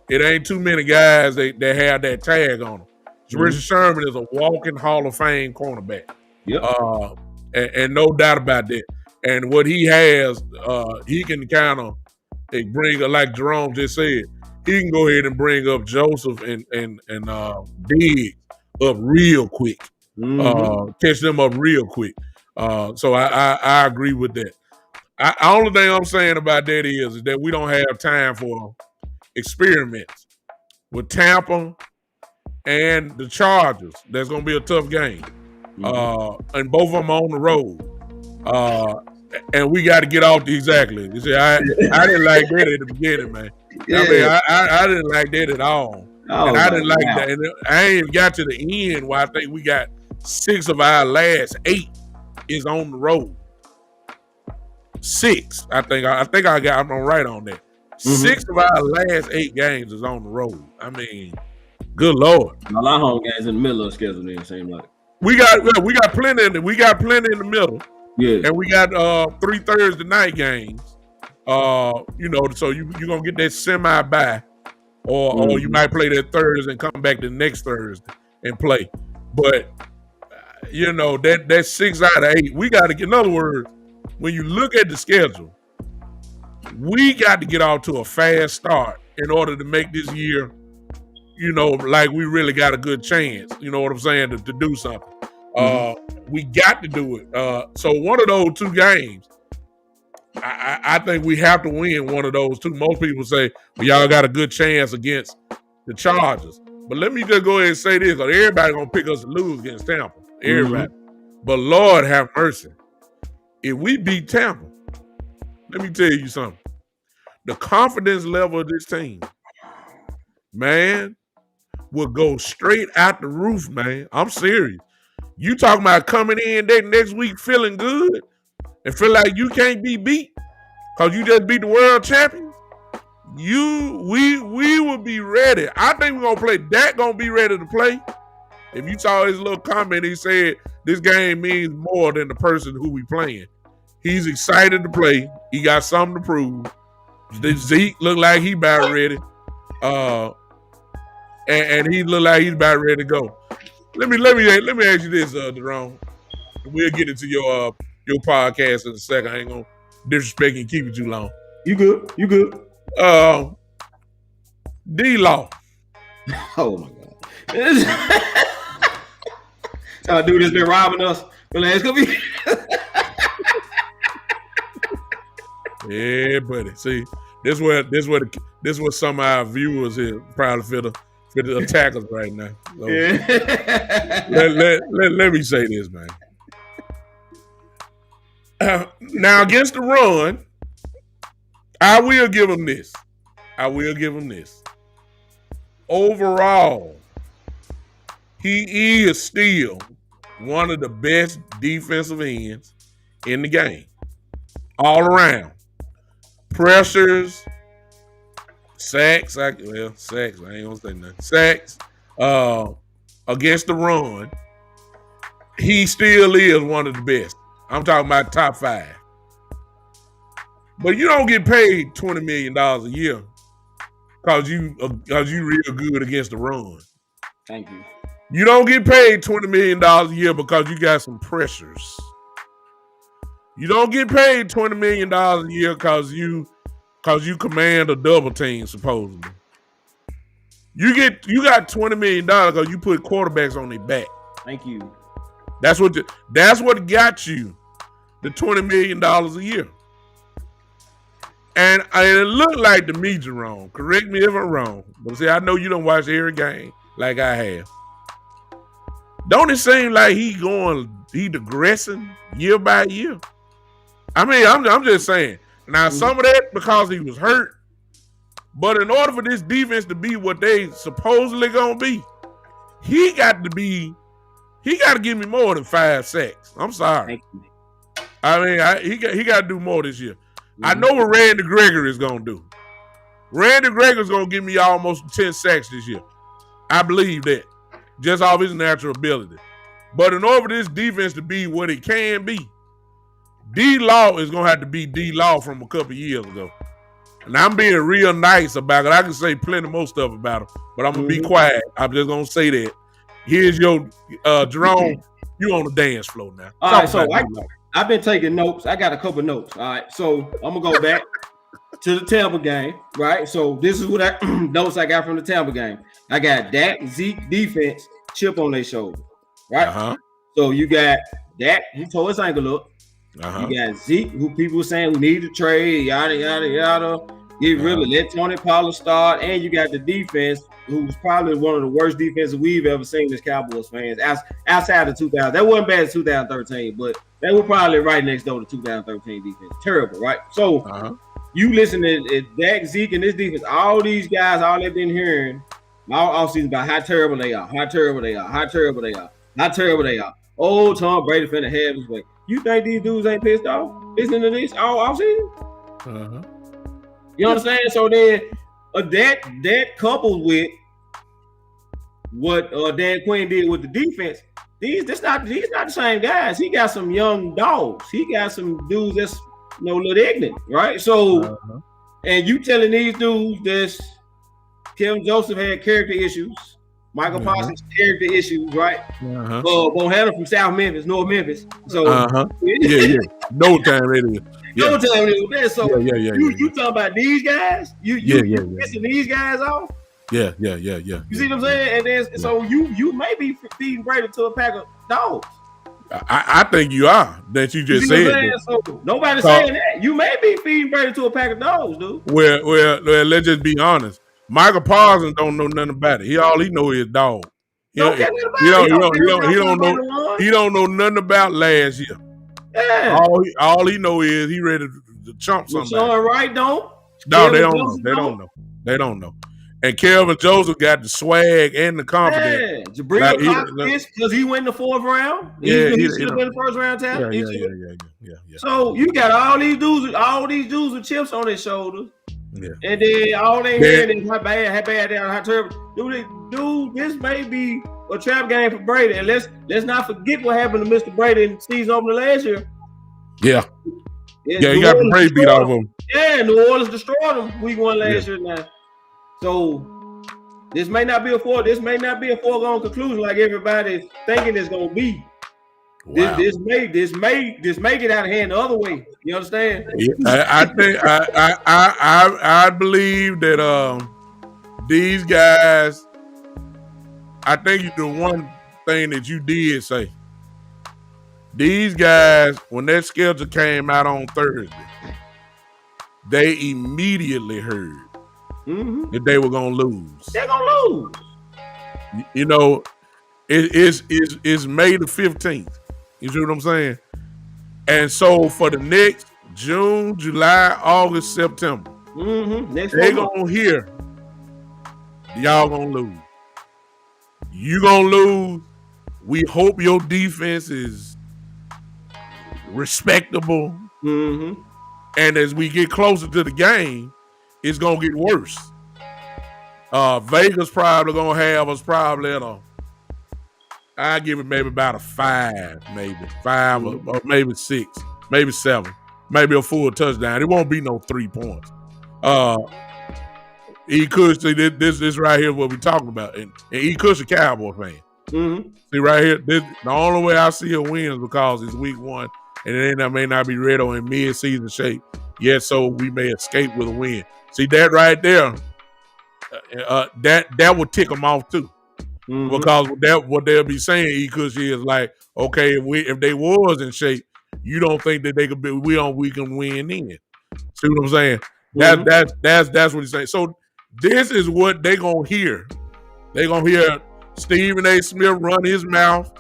It ain't too many guys that have that tag on them. Richard Sherman is a walking Hall of Fame cornerback. Yep. And no doubt about that. And what he has, he can kind of bring, like Jerome just said, he can go ahead and bring up Joseph and Diggs up real quick. Catch them up real quick. So I agree with that. The only thing I'm saying about that is that we don't have time for experiments with Tampa and the Chargers. That's going to be a tough game. And both of them on the road. And we got to get off exactly. You see, I didn't like that at the beginning, man. I mean, I didn't like that at all. And I didn't like that. And I ain't even got to the end where I think we got 6 of our last 8 is on the road. 6, I think I'm right on that. 6 of our last 8 games is on the road. I mean, good Lord. All our home games in the middle of the schedule, then seem like we got plenty in the middle. Yeah, and we got 3 Thursday night games. So you're gonna get that semi bye, or you might play that Thursday and come back the next Thursday and play. But that 6 out of 8, we got to get. In other words, when you look at the schedule, we got to get off to a fast start in order to make this year, like we really got a good chance. You know what I'm saying? To do something. We got to do it. So one of those 2 games, I think we have to win one of those 2. Most people say, well, y'all got a good chance against the Chargers. But let me just go ahead and say this, because everybody going to pick us to lose against Tampa. Everybody. But Lord have mercy. If we beat Tampa, let me tell you something. The confidence level of this team, man, will go straight out the roof, man. I'm serious. You talking about coming in that next week feeling good and feel like you can't be beat because you just beat the world champions? We will be ready. I think we're gonna play. Dak gonna be ready to play. If you saw his little comment, he said this game means more than the person who we playing. He's excited to play. He got something to prove. Zeke look like he about ready. And he look like he's about ready to go. Let me ask you this, Jerome. We'll get into your podcast in a second. I ain't gonna disrespect you and keep it too long. You good? D-Law. Oh my God. Our dude that's been robbing us. Yeah, buddy. See, this what some of our viewers here probably feel the attackers right now. So, let me say this, man. Now against the run, I will give them this. overall, he is still one of the best defensive ends in the game. All around. Pressures, sacks, sacks, I ain't gonna say nothing. Sacks, against the run, he still is one of the best. I'm talking about top 5. But you don't get paid $20 million a year because you real good against the run. Thank you. You don't get paid $20 million a year because you got some pressures. You don't get paid $20 million a year because you command a double team, supposedly. You got $20 million because you put quarterbacks on their back. Thank you. That's what got you the $20 million a year. And it looked like to me, Jerome, correct me if I'm wrong, but see, I know you don't watch every game like I have. Don't it seem like he digressing year by year? I mean, I'm just saying. Now, some of that because he was hurt, but in order for this defense to be what they supposedly gonna be, he got to give me more than 5 sacks. I'm sorry. I mean, he got to do more this year. I know what Randy Gregory is gonna do. Randy Gregory is gonna give me almost 10 sacks this year. I believe that, just off his natural ability. But in order for this defense to be what it can be, D-Law is gonna have to be D-Law from a couple years ago. And I'm being real nice about it. I can say plenty more stuff about him, but I'm gonna be quiet. I'm just gonna say that. Here's your Jerome. You on the dance floor now. All right, so I've been taking notes. I got a couple notes. All right, so I'm gonna go back to the Tampa game. Right, so this is what notes I got from the Tampa game. I got Dak, Zeke defense, chip on their shoulder. Right. So you got Dak, he tore his ankle up. You got Zeke, who people were saying we need to trade, yada yada yada. Get really let Tony Pollard start, and you got the defense, who's probably one of the worst defenses we've ever seen as Cowboys fans. Outside of 2000, that wasn't bad as 2013, but they were probably right next door to 2013 defense. Terrible, right? So you listen to Dak, Zeke, and this defense. All these guys, all they've been hearing all offseason about how terrible they are, how terrible they are, how terrible they are, how terrible they are. Oh, Tom Brady finna have his way. You think these dudes ain't pissed off listening to this all offseason? You understand? So then that coupled with what Dan Quinn did with the defense, he's not the same guys. He got some young dogs. He got some dudes that's little ignorant, right? So and you telling these dudes that Kevin Joseph had character issues, Michael Parsons character issues, right? Bohanna from South Memphis, North Memphis. So yeah. No time it is. No time it is. So you talking about these guys? You pissing these guys off? Yeah. You see what I'm saying? And then so you may be feeding Brady to a pack of dogs. I think you are. That you just said. So nobody's saying that. You may be feeding Brady to a pack of dogs, dude. Well, let's just be honest. Michael Parsons don't know nothing about it. All he know is dog. He don't know nothing about last year. Yeah. All he know is he ready to chomp something. Sean Wright don't. No, they don't know. And Kelvin Joseph got the swag and the confidence. Yeah, Jabril Cox because he went in the 4th round. He should have been the first round talent. Yeah. So you got all these dudes with chips on their shoulders. Yeah. And then all they hearing is how bad, how terrible. Dude, this may be a trap game for Brady. And let's not forget what happened to Mr. Brady in season opener last year. Yeah. He got the Brady beat off him. Yeah, New Orleans destroyed him week 1 last year now. So this may not be a foregone conclusion like everybody's thinking it's gonna be. Wow. This may get out of hand the other way. You understand? I think I believe that these guys. I think the one thing that you did say, these guys when their schedule came out on Thursday, they immediately heard that they were gonna lose. They're gonna lose. It's May the 15th. You see what I'm saying? And so for the next June, July, August, September, they're gonna hear Y'all gonna lose. You gonna lose. We hope your defense is respectable. Mm-hmm. And as we get closer to the game, it's gonna get worse. Vegas probably gonna have us probably at I give it maybe about a 5, maybe 5 or maybe 6, maybe 7, maybe a full touchdown. It won't be no 3 points. E. Kush, see this right here what we're talking about, and E. Kush a Cowboy fan. Mm-hmm. See right here, the only way I see a win is because it's week 1, and it may not be ready or in mid-season shape yet, so we may escape with a win. See that right there, that would tick them off too. Mm-hmm. Because what they'll be saying, E. Kush, is like, okay, if they was in shape, you don't think that they could be we can win then. See what I'm saying? Mm-hmm. That's what he's saying. So this is what they gonna hear. They gonna hear Stephen A. Smith run his mouth.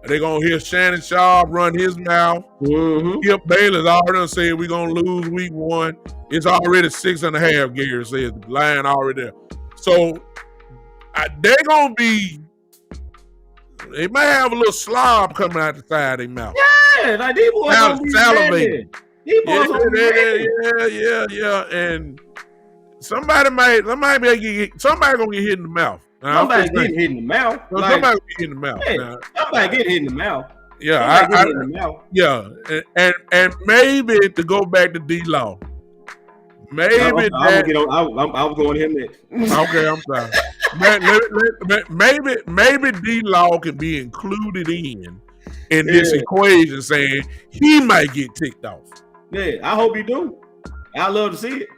They gonna hear Shannon Sharp run his mouth. Mm-hmm. Skip Bayless already said we're gonna lose week 1. It's already 6.5. Gary says the line already there. So they're gonna be. They might have a little slob coming out the side of their mouth. Yeah, like these boys gonna be salivating. These boys gonna be yeah. And somebody gonna get hit in the mouth. Somebody getting hit in the mouth. Somebody gonna get hit in the mouth. Yeah, somebody get hit in the mouth. Yeah, and maybe to go back to D-Law. Maybe I was going to him next. Okay, I'm sorry. Maybe D-Law can be included in this equation, saying he might get ticked off. Yeah, I hope he do. I love to see it.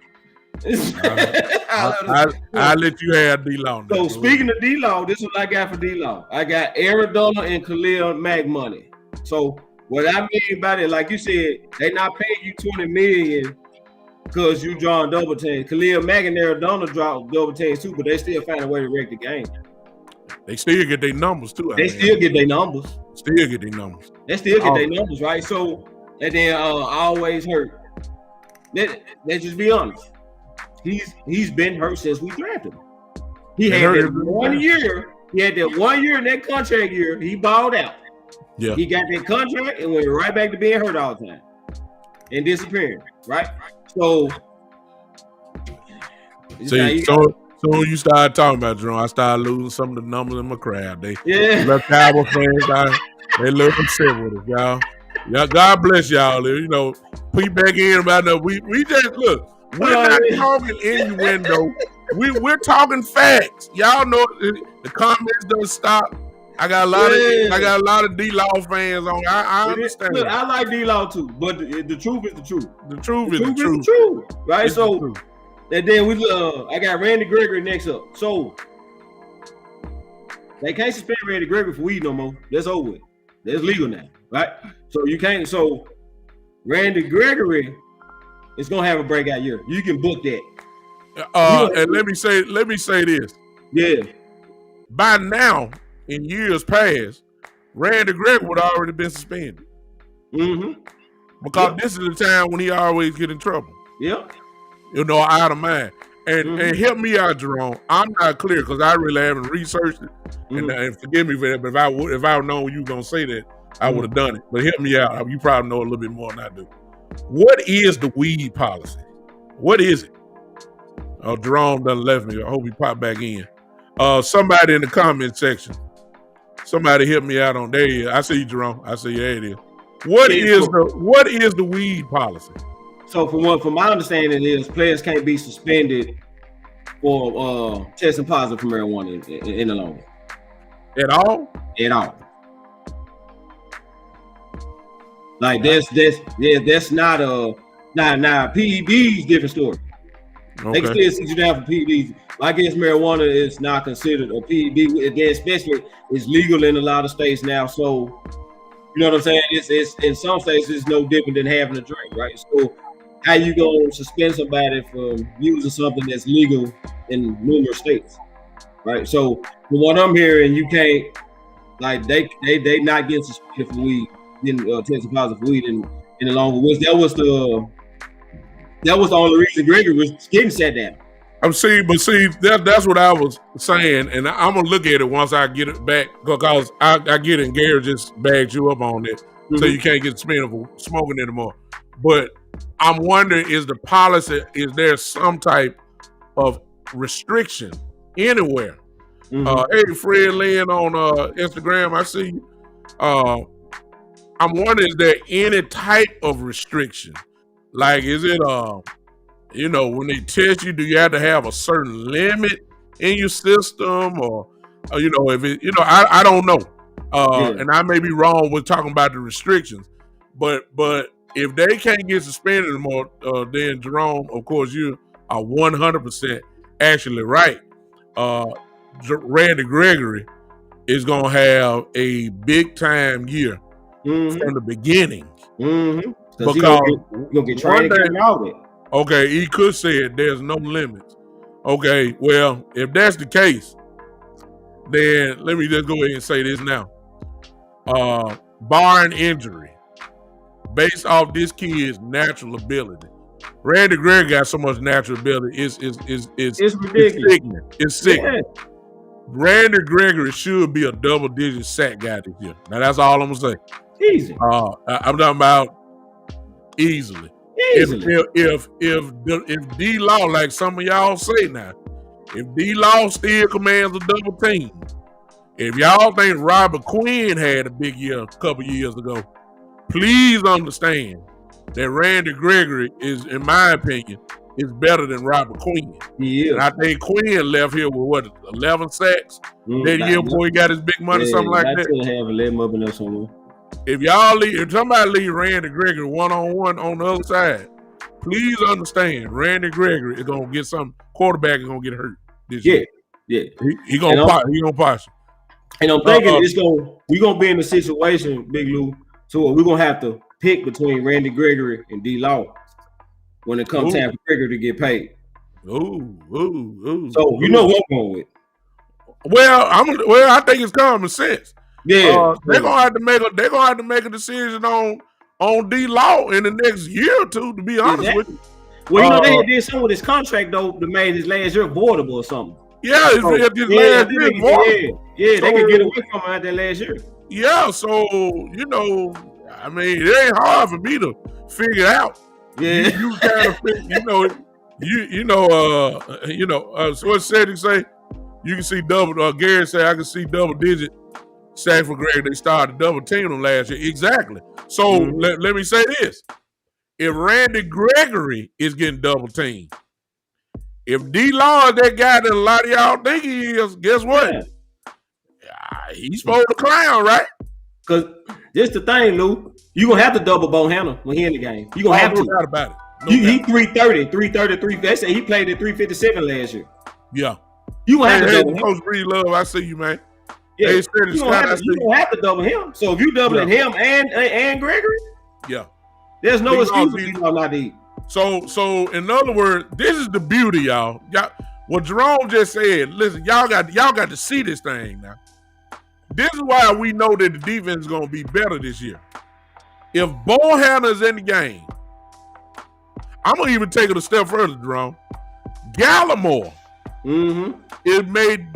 I'll let you have D-Law. So speaking of D-Law, this is what I got for D-Law. I got Aaron Donald and Khalil Mack money. So what I mean by it, like you said, they not paying you $20 million because you drawing double teams. Khalil Mack and Aaron Donald draw double teams too, but they still find a way to wreck the game. They still get their numbers too. They still get their numbers. They still get their numbers, right? So and then always hurt. Let's just be honest. He's been hurt since we drafted him. He had that 1 year. He had that 1 year in that contract year. He balled out. Yeah. He got that contract and went right back to being hurt all the time and disappearing. Right. So. See, so you started talking about Jerome, I started losing some of the numbers in my crowd. They Cowboy fans, they look upset with us, y'all. Yeah, God bless y'all. You know, put back in about that. We just look. We're not talking innuendo. We're talking facts. Y'all know the comments don't stop. I got a lot of D-Law fans on. I understand. Look, I like D-Law too, but the truth is the truth. The truth is the truth. Right? So and then I got Randy Gregory next up. So they can't suspend Randy Gregory for weed no more. That's over with. That's legal now, right? So you can't. So Randy Gregory is gonna have a breakout year. You can book that. And let me say this. Yeah. By now, in years past, Randy Gregory would already been suspended. Mm-hmm. Because this is the time when he always get in trouble. Yeah. You know, out of mind. And help me out, Jerome. I'm not clear because I really haven't researched it. And forgive me for that, but if I known you were gonna say that, I would have done it. But help me out. You probably know a little bit more than I do. What is the weed policy? What is it? Oh, Jerome done left me. I hope he popped back in. Somebody in the comment section. Somebody help me out on there. I see you, Jerome. I see you. There it is. What is the weed policy? So from my understanding is players can't be suspended for testing positive for marijuana in the long run. At all? At all. Like that's not PEDs different story. Okay. They can still sit you down for PEDs. I guess marijuana is not considered a PED. Again, especially it's legal in a lot of states now. So you know what I'm saying? It's in some states it's no different than having a drink, right? So how you gonna suspend somebody from using something that's legal in numerous states, right? So from what I'm hearing, you can't like they not getting suspended for weed. Testing positive for weed in the long run. That was the only reason Gregory was getting sat down. That's what I was saying, and I'm gonna look at it once I get it back because I get it. And Gary just bagged you up on it, so you can't get smoking anymore. But I'm wondering, is there some type of restriction anywhere? Hey, Fred Lynn on Instagram, I see you. I'm wondering, is there any type of restriction? Like, is it when they test you, do you have to have a certain limit in your system, or if it, I don't know, and I may be wrong with talking about the restrictions, but if they can't get suspended anymore, then Jerome, of course, you are 100% actually right. Randy Gregory is gonna have a big time year from the beginning, because you'll get trained and all that. Okay, he could say it, there's no limits. Okay, well, if that's the case, then let me just go ahead and say this now. Barring injury, based off this kid's natural ability, Randy Gregory got so much natural ability, it's ridiculous. It's sickening. Yeah. Randy Gregory should be a double-digit sack guy this year. Now, that's all I'm gonna say. Easy. I'm talking about easily. If D Law, like some of y'all say now, if D Law still commands a double team, if y'all think Robert Quinn had a big year a couple years ago, please understand that Randy Gregory is, in my opinion, is better than Robert Quinn. Yeah. And I think Quinn left here with 11 sacks that year before he got his big money, something like that. I still have 11 up in there somewhere. If somebody leave Randy Gregory one-on-one on the other side, please understand Randy Gregory is gonna get some quarterback is gonna get hurt this year. Yeah. He gonna pass. And I'm thinking we're gonna be in a situation, Big Lou, so we're gonna have to pick between Randy Gregory and D Law when it comes time for Gregory to get paid. So you know what I'm going with. Well, I think it's common sense. Yeah, they're gonna have to make a decision on D Law in the next year or two. To be honest with you. Well, they did something with his contract though that made his last year voidable or something. Yeah, his last year voidable. Yeah, they could get away from him out that last year. Yeah, so I mean, it ain't hard for me to figure out. Yeah, you kind of so what Cedric say? You can see double. Gary say I can see double digit sack for Greg. They started double team them last year. Exactly. So let me say this: if Randy Gregory is getting double teamed, if D Law is that guy that a lot of y'all think he is, guess what? He's supposed to clown, right? Because this the thing, Lou. You gonna have to double Bo Hannah when he in the game. You gonna have to. No doubt about it. He 330, 333. They say he played at 357 last year. Yeah. You gonna have to double him. Coach Breed Love, I see you, man. Yeah. You gonna have to double him. So if you doubling him and Gregory, there's no excuse for you not to eat. So in other words, this is the beauty, y'all. What Jerome just said. Listen, y'all got to see this thing now. This is why we know that the defense is gonna be better this year. If Bo Hannah's in the game, I'm gonna even take it a step further, Jerome. Gallimore, it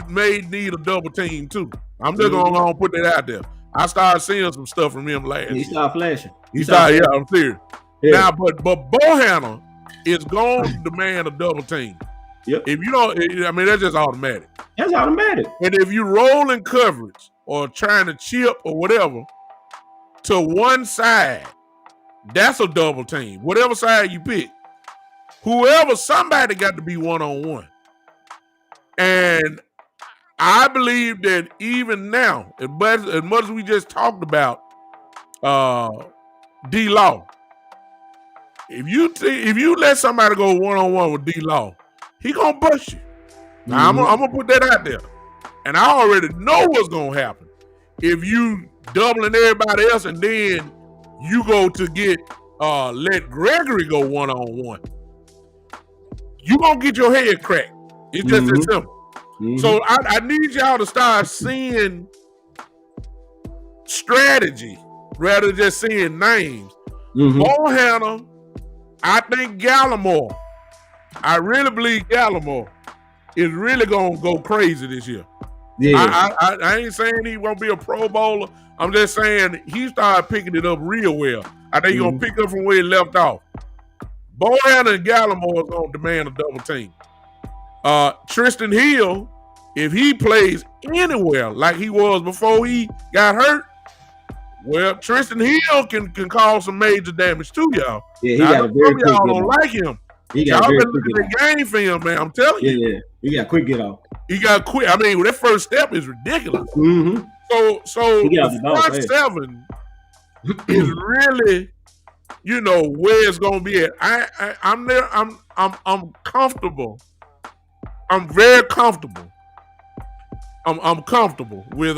may need a double team too. I'm just gonna put that out there. I started seeing some stuff from him last year. He started flashing. I'm serious. Yeah. Now, but Bo Hannah is going to demand a double team. Yep. If you don't, I mean, that's just automatic. That's automatic. And if you roll in coverage or trying to chip or whatever to one side, that's a double team. Whatever side you pick, somebody got to be one-on-one. And I believe that even now, as much as we just talked about D Law, if you let somebody go one-on-one with D Law, he gonna bust you. Now I'm gonna put that out there, and I already know what's gonna happen. If you doubling everybody else and then you go to get let Gregory go one-on-one, you gonna get your head cracked. It's just that simple. So I need y'all to start seeing strategy rather than just seeing names. Bo Hannah, I think Gallimore. I really believe Gallimore is really gonna go crazy this year. Yeah. I ain't saying he won't be a Pro Bowler. I'm just saying he started picking it up real well. I think he's gonna pick up from where he left off. Bohanna and Gallimore is gonna demand a double team. Tristan Hill, if he plays anywhere like he was before he got hurt, well, Tristan Hill can cause some major damage too, y'all. Yeah, he got a very quick y'all get don't off. like him. He got y'all very been quick looking at the game film, man. I'm telling you. Yeah, he got quick get off. He got quick. I mean, that first step is ridiculous. Mm-hmm. So the front seven is really, where it's gonna be at. I'm there. I'm comfortable. I'm very comfortable. I'm comfortable with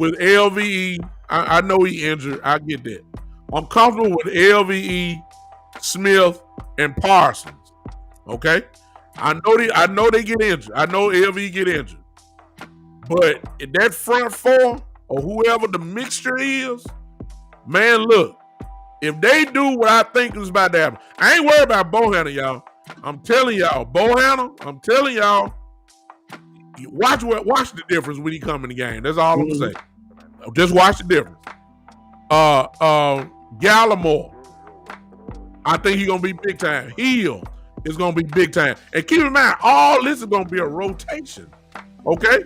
LVE. I know he injured. I get that. I'm comfortable with LVE, Smith, and Parsons. Okay, I know they get injured. I know LVE get injured. But in that front four or whoever the mixture is, man, look, if they do what I think is about to happen, I ain't worried about Bohanna, y'all. I'm telling y'all, watch the difference when he come in the game. That's all I'm saying. Just watch the difference. Gallimore, I think he's gonna be big time. Hill is gonna be big time. And keep in mind, all this is gonna be a rotation. Okay?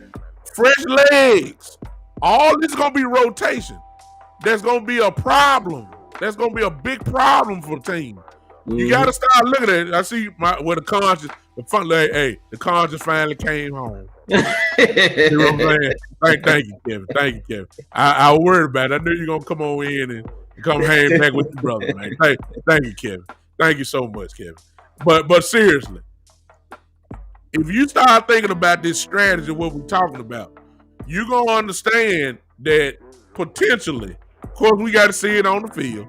Fresh legs. All this is gonna be rotation. That's gonna be a problem. That's gonna be a big problem for the team. You gotta start looking at it. I see the conscience finally came home. You know what I'm saying? Thank you, Kevin. Thank you, Kevin. I was worried about it. I knew you were gonna come on in and come hang back with your brother, man. Thank you, Kevin. Thank you so much, Kevin. But seriously, if you start thinking about this strategy, what we're talking about, you're going to understand that potentially, of course, we got to see it on the field.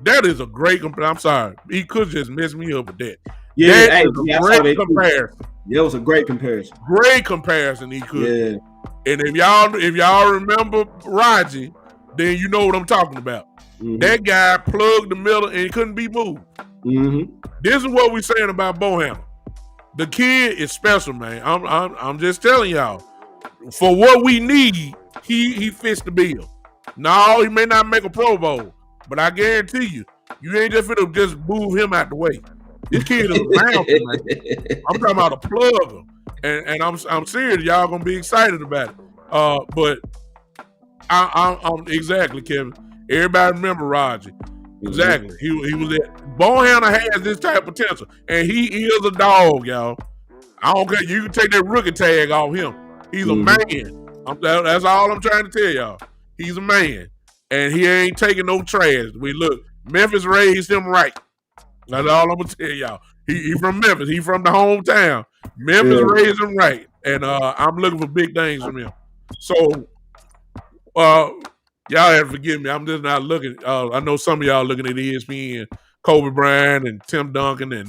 That is a great comparison. I'm sorry. He could just mess me up with that. Yeah, that is a great comparison. Yeah, it was a great comparison. Great comparison he could. Yeah. And if y'all remember Raji, then you know what I'm talking about. That guy plugged the middle and he couldn't be moved. This is what we're saying about Bohanna. The kid is special, man. I'm just telling y'all. For what we need, he fits the bill. No, he may not make a Pro Bowl, but I guarantee you ain't just finna just move him out the way. This kid is a mountain, man. I'm talking about a plugger, and I'm serious. Y'all gonna be excited about it. But I'm exactly, Kevin. Everybody remember Raji. Exactly. He was there. Bohanna has this type of potential, and he is a dog, y'all. I don't care. You can take that rookie tag off him. He's a man. That's all I'm trying to tell y'all. He's a man, and he ain't taking no trash. Memphis raised him right. That's all I'm gonna tell y'all. He from Memphis. He from the hometown. Memphis raised him right, and I'm looking for big things from him. So, y'all have to forgive me. I'm just not looking. I know some of y'all looking at ESPN, Kobe Bryant and Tim Duncan and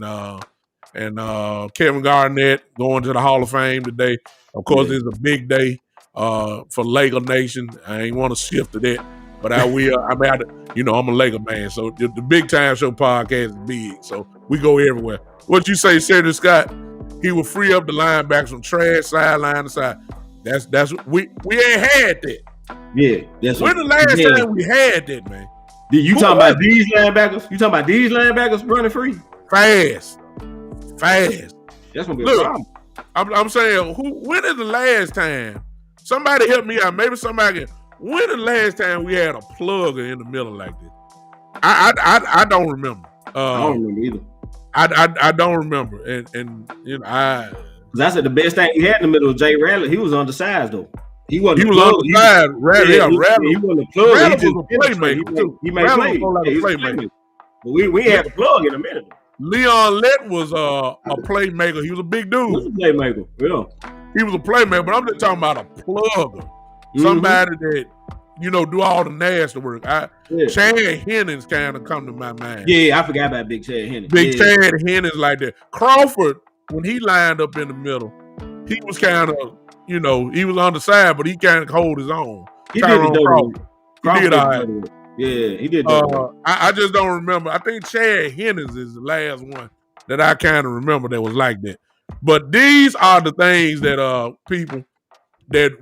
Kevin Garnett going to the Hall of Fame today. Of course, it's a big day for Laker Nation. I ain't want to shift to that, but I will. I'm a Laker man, so the Big Time Show podcast is big, so we go everywhere. What you say, Senator Scott? He will free up the linebackers from trash sideline to side. That's we ain't had that. Yeah, that's when the last time we had that, man. You talking about these linebackers? You talking about these linebackers running free? Fast. That's gonna be a problem. I'm saying, when is the last time? Somebody help me out. Maybe somebody can. When is the last time we had a plugger in the middle like this? I don't remember. I don't remember either. I don't remember, and I. Because I said the best thing he had in the middle was Jay Radley. He was undersized though. He was undersized. Radley, he wasn't a plug. Radley was a playmaker. He made plays. He was a playmaker. But we had a plug in a minute. Leon Lett was a playmaker. He was a big dude. He was a playmaker. Yeah. He was a playmaker, but I'm just talking about a plugger. Somebody that, do all the nasty work. Chad Hennings kind of come to my mind. Yeah, I forgot about Big Chad Hennings. Chad Hennings like that. Crawford, when he lined up in the middle, he was kind of, he was on the side, but he kind of hold his own. He did all right. Yeah, he did. I just don't remember. I think Chad Hennings is the last one that I kind of remember that was like that. But these are the things that people that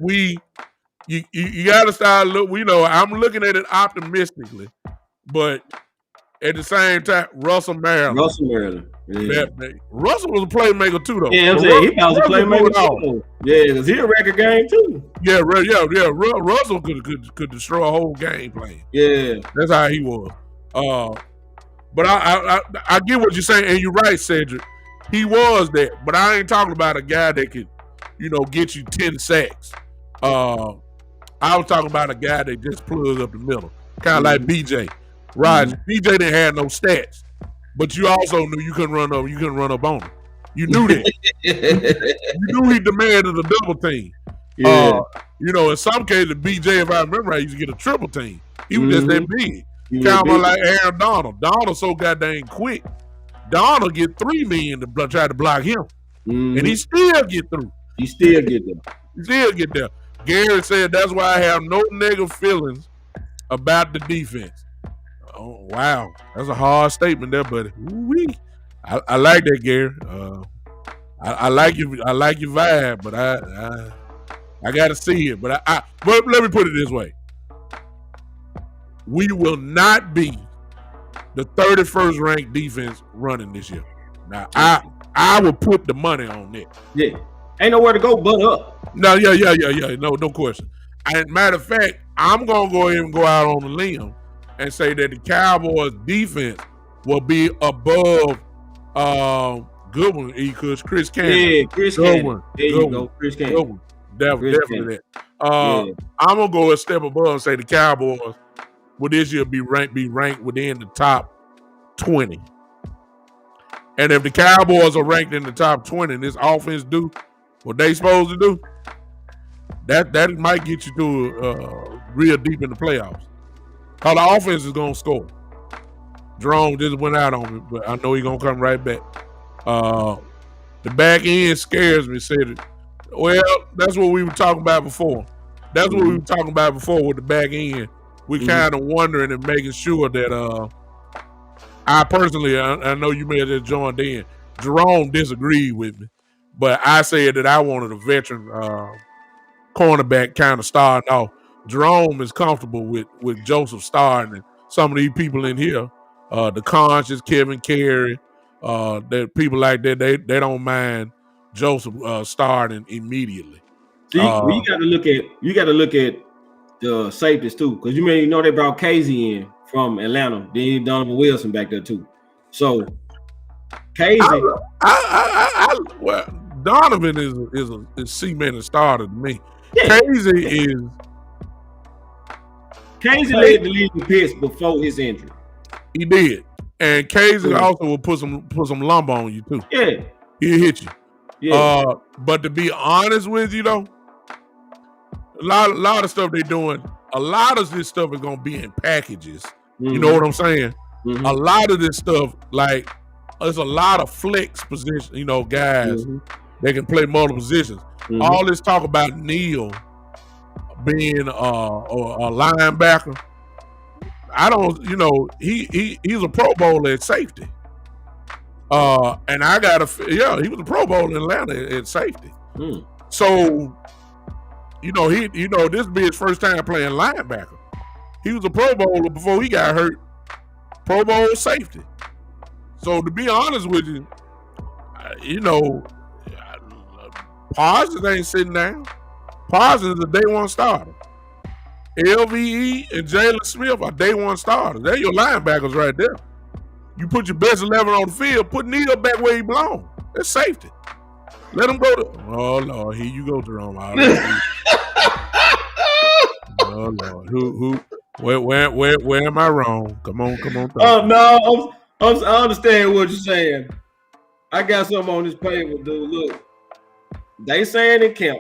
you got to start look. I'm looking at it optimistically, but at the same time, Russell Maryland. Yeah. Russell was a playmaker too, though. Yeah, I'm saying he was a playmaker too. Yeah, because he a record game too. Yeah. Russell could destroy a whole game playing. Yeah, that's how he was. But I get what you're saying, and you're right, Cedric. He was that, but I ain't talking about a guy that could, get you 10 sacks. I was talking about a guy that just plugs up the middle, kind of like BJ. Roger. BJ didn't have no stats, but you also knew you couldn't run up on him. You knew that. you knew he demanded a double team. Yeah. In some cases, BJ, if I remember right, used to get a triple team. He was just that big. Kind of like Aaron Donald. Donald so goddamn quick. Donald get $3 million to try to block him, and he still get through. He still get there. Gary said that's why I have no negative feelings about the defense. Oh wow, that's a hard statement there, buddy. Ooh-wee. I like that, Gary. I like you. I like your vibe, but I got to see it. But but let me put it this way: we will not be the 31st ranked defense running this year. Now, I will put the money on that. Yeah, ain't nowhere to go but up. No, yeah. No question. And matter of fact, I'm gonna go ahead and go out on a limb and say that the Cowboys defense will be above good one, Chris Cannon. Yeah, Chris Cannon. There you go, Chris Cannon. Good one. Definitely that. I'm gonna go a step above and say the Cowboys will this year be ranked within the top 20. And if the Cowboys are ranked in the top 20 and this offense do what they supposed to do, that might get you to real deep in the playoffs. Because the offense is going to score. Jerome just went out on me, but I know he's going to come right back. The back end scares me, said it. Well, that's what we were talking about before. That's what we were talking about before with the back end. We kind of wondering and making sure that I personally, I know you may have just joined in. Jerome disagreed with me, but I said that I wanted a veteran cornerback kind of starting off. Jerome is comfortable with Joseph starting, and some of these people in here, the Conscious, Kevin Carey, that people like that, they don't mind Joseph starting immediately. See, you got to look at the safeties too, because you know they brought Casey in from Atlanta. Then Donovan Wilson back there too. So Casey, well, Donovan is a cemented starter to me. Yeah. Casey led the league in picks before his injury. He did, and Casey also will put some lumber on you too. Yeah, he'll hit you. Yeah. But to be honest with you though, a lot of stuff they're doing, a lot of this stuff is gonna be in packages. You know what I'm saying? A lot of this stuff, like there's a lot of flex position, guys that can play multiple positions. All this talk about Neal being a linebacker, I don't, he's a Pro Bowler at safety. And he was a Pro Bowler in Atlanta at safety. So, this will be his first time playing linebacker. He was a Pro Bowler before he got hurt. Pro Bowl safety. So to be honest with you, Parsons ain't sitting down. Parsons is a day one starter. LVE and Jalen Smith are day one starters. They're your linebackers right there. You put your best 11 on the field, put Neal back where he belongs. That's safety. Let him go to. Oh Lord, here you go, Jerome. Oh Lord, who? Where am I wrong? Come on. Oh no, I understand what you're saying. I got something on this paper, dude. Look, they saying in camp,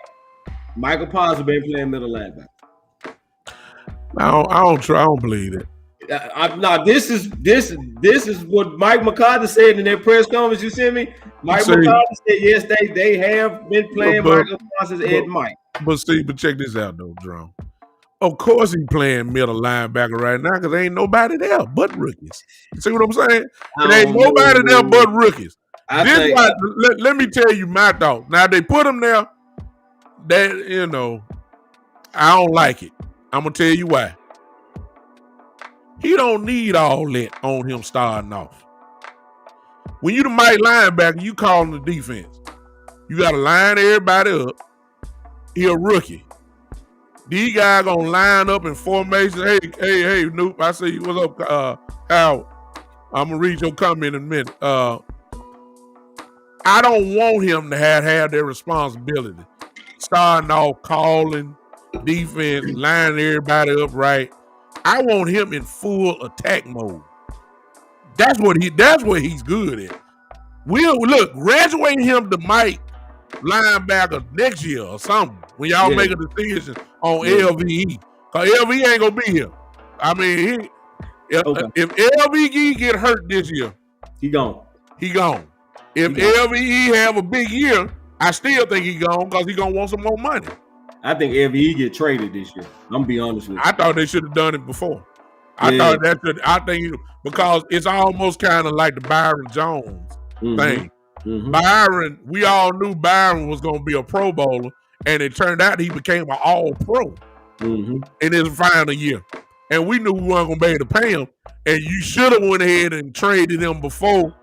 Michael Parsons been playing middle linebacker. I don't believe it. This is what Mike McCarthy said in their press conference. You see me? Mike McCarthy said yes, they have been playing Michael Parsons and Mike. But check this out though, Jerome. Of course he playing middle linebacker right now because there ain't nobody there but rookies. You see what I'm saying? There ain't nobody there but rookies. Let me tell you my thought. Now they put him there. That I don't like it. I'm gonna tell you why. He don't need all that on him starting off. When you the mighty linebacker, you calling the defense. You gotta line everybody up. He a rookie. These guys gonna line up in formation. Hey, Noop, I see you. What's up, Howard? I'm gonna read your comment in a minute. I don't want him to have their responsibility. Starting off calling defense, lining everybody up right. I want him in full attack mode. That's what he's good at. We'll graduate him to Mike linebacker next year or something when y'all make a decision on LVE. Cause LVE ain't gonna be here. I mean, if LVE get hurt this year, he gone. If LVE have a big year, I still think he gone because he gonna want some more money. I think LVE get traded this year. I'm gonna be honest with you. I thought they should have done it before. I think because it's almost kind of like the Byron Jones thing. Mm-hmm. Byron, we all knew Byron was going to be a Pro Bowler, and it turned out he became an All-Pro in his final year. And we knew we weren't going to be able to pay him, and you should have went ahead and traded him before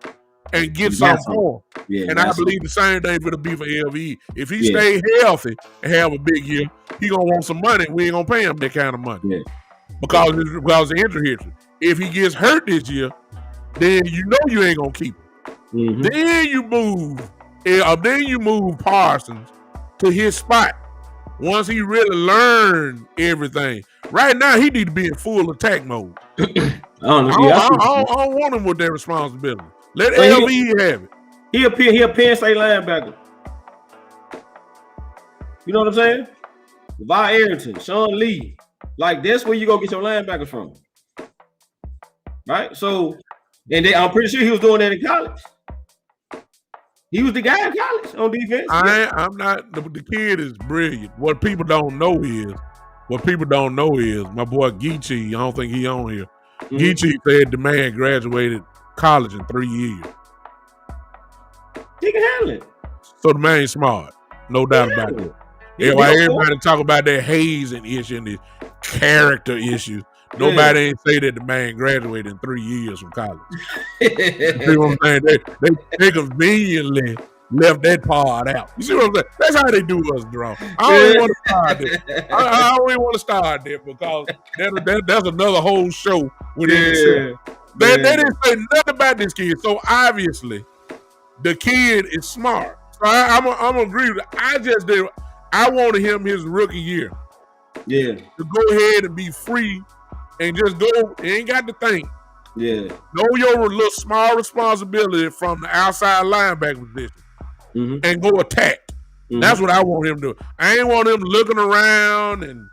and get something more. Yeah, and I believe the same thing for the be for LVE. If he stay healthy and have a big year, he going to want some money. We ain't going to pay him that kind of money. Yeah. Because of the injury history. If he gets hurt this year, then you know you ain't going to keep him. Mm-hmm. Then you move Parsons to his spot once he really learned everything. Right now, he need to be in full attack mode. I don't want him with that responsibility. Let LVE have it. He a Penn State linebacker. You know what I'm saying? Vi Arrington, Sean Lee. Like, that's where you go get your linebackers from. Right? So, I'm pretty sure he was doing that in college. He was the guy in college on defense. I'm not. The kid is brilliant. What people don't know is my boy Geechee. I don't think he on here. Mm-hmm. Geechee said the man graduated college in 3 years. He can handle it. So the man's smart, no doubt about it. Everybody talk about that hazing issue and the character issues. Nobody ain't say that the man graduated in 3 years from college. You see what I'm saying? They conveniently left that part out. You see what I'm saying? That's how they do us, Jerome. I don't even want to start there. I don't even want to start there because that's another whole show within itself. They didn't say nothing about this kid. So obviously, the kid is smart. So I'm gonna agree with it. I wanted him his rookie year. Yeah. To go ahead and be free and just go. You ain't got to think. Yeah. Know your little small responsibility from the outside linebacker position and go attack. Mm-hmm. That's what I want him to do. I ain't want him looking around and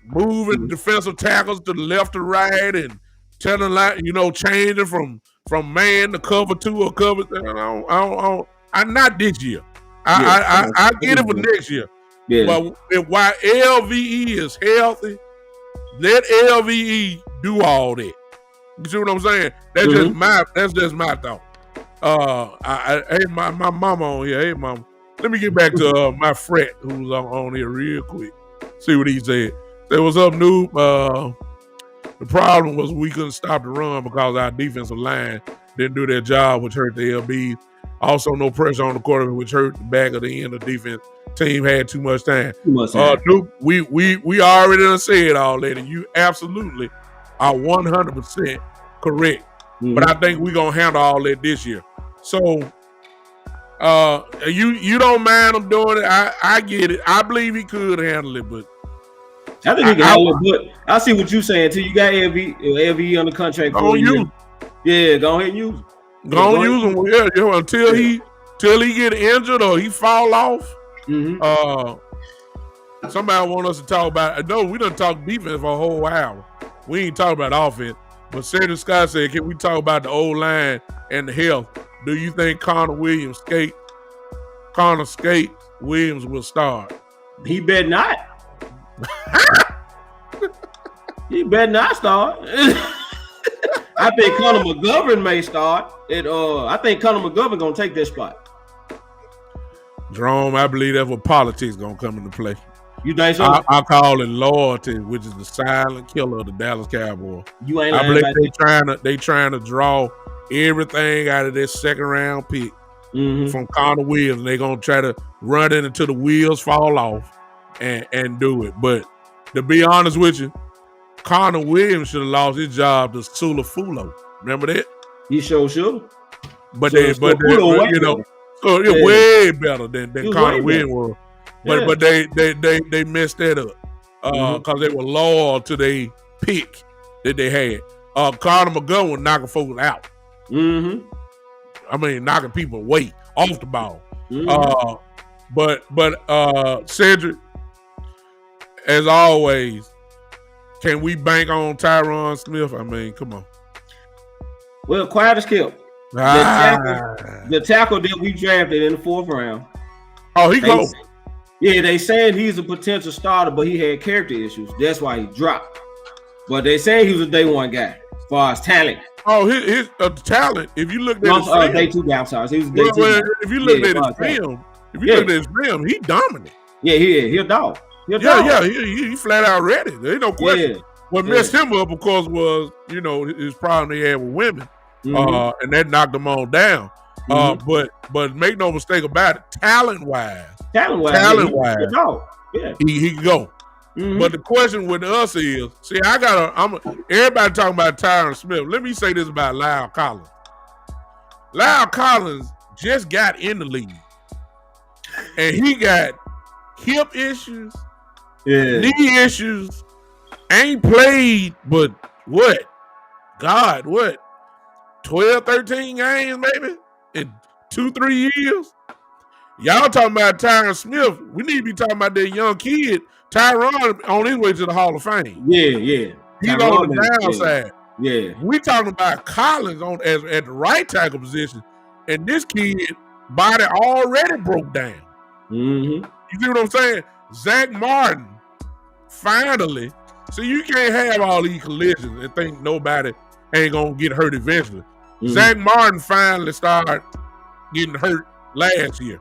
moving defensive tackles to the left or right and telling changing from man to cover 2 or cover. I'm not this year. I get it for next year. Yeah. But while LVE is healthy, let LVE do all that. You see what I'm saying? That's just my thought. Hey, my mama on here. Hey, mama. Let me get back to my frat who's on here real quick. See what he said. Say, what's up, noob? The problem was we couldn't stop the run because our defensive line didn't do their job, which hurt the LBs. Also, no pressure on the quarterback, which hurt the back of the end of the defense. Team had too much time. Noob, we already done said all that, and you absolutely are 100% correct. Mm-hmm. But I think we're gonna handle all that this year. So, you don't mind him doing it? I get it. I believe he could handle it, but I think he can handle it. But I see what you're saying too. You got LV on the contract. Go use. Yeah, go ahead and use him. Go on, use him. Yeah, until he get injured or he fall off. Mm-hmm. Somebody want us to talk about. No, we done talk defense for a whole hour. We ain't talk about offense. But Senator Scott said, "Can we talk about the old line and the health? Do you think Connor Skate Williams will start?" He better not. He better not start. I think Connor McGovern may start. I think Connor McGovern gonna take that spot. Jerome, I believe that's what politics gonna come into play. You think so? I call it loyalty, which is the silent killer of the Dallas Cowboys. You ain't. I believe they trying to draw everything out of this second round pick from Connor Williams. They're gonna try to run it until the wheels fall off and do it. But to be honest with you, Connor Williams should have lost his job to Sula Fulo. Remember that? He sure should. But way better than Connor Williams was. But they messed that up because they were loyal to their pick that they had. Connor McGovern was knocking folks out. I mean, knocking people away off the ball. But Cedric, as always, can we bank on Tyron Smith? I mean, come on. Well, quiet as kept. The tackle that we drafted in the 4th round. Oh, he goes. Yeah, they saying he's a potential starter, but he had character issues. That's why he dropped. But they say he was a day one guy as far as talent. Oh, his talent. If you look at his film, day two guy. I'm sorry. He was day two guy. If you look at his film, he dominant. Yeah, he a dog. He flat out ready. There ain't no question. Yeah. What messed him up, of course, was his problem he had with women, and that knocked him on down. But make no mistake about it, talent wise, he can go. But the question with us is, see, everybody talking about Tyron Smith. Let me say this about Lyle Collins. Lyle Collins just got in the league, and he got hip issues, knee issues, ain't played, but what? 12, 13 games maybe in 2-3 years? Y'all talking about Tyron Smith. We need to be talking about that young kid, Tyron, on his way to the Hall of Fame. Yeah. He's on the downside. Yeah. We talking about Collins at the right tackle position, and this kid body already broke down. You see what I'm saying? Zach Martin, finally. See, you can't have all these collisions and think nobody ain't gonna get hurt eventually. Zach Martin finally started getting hurt last year.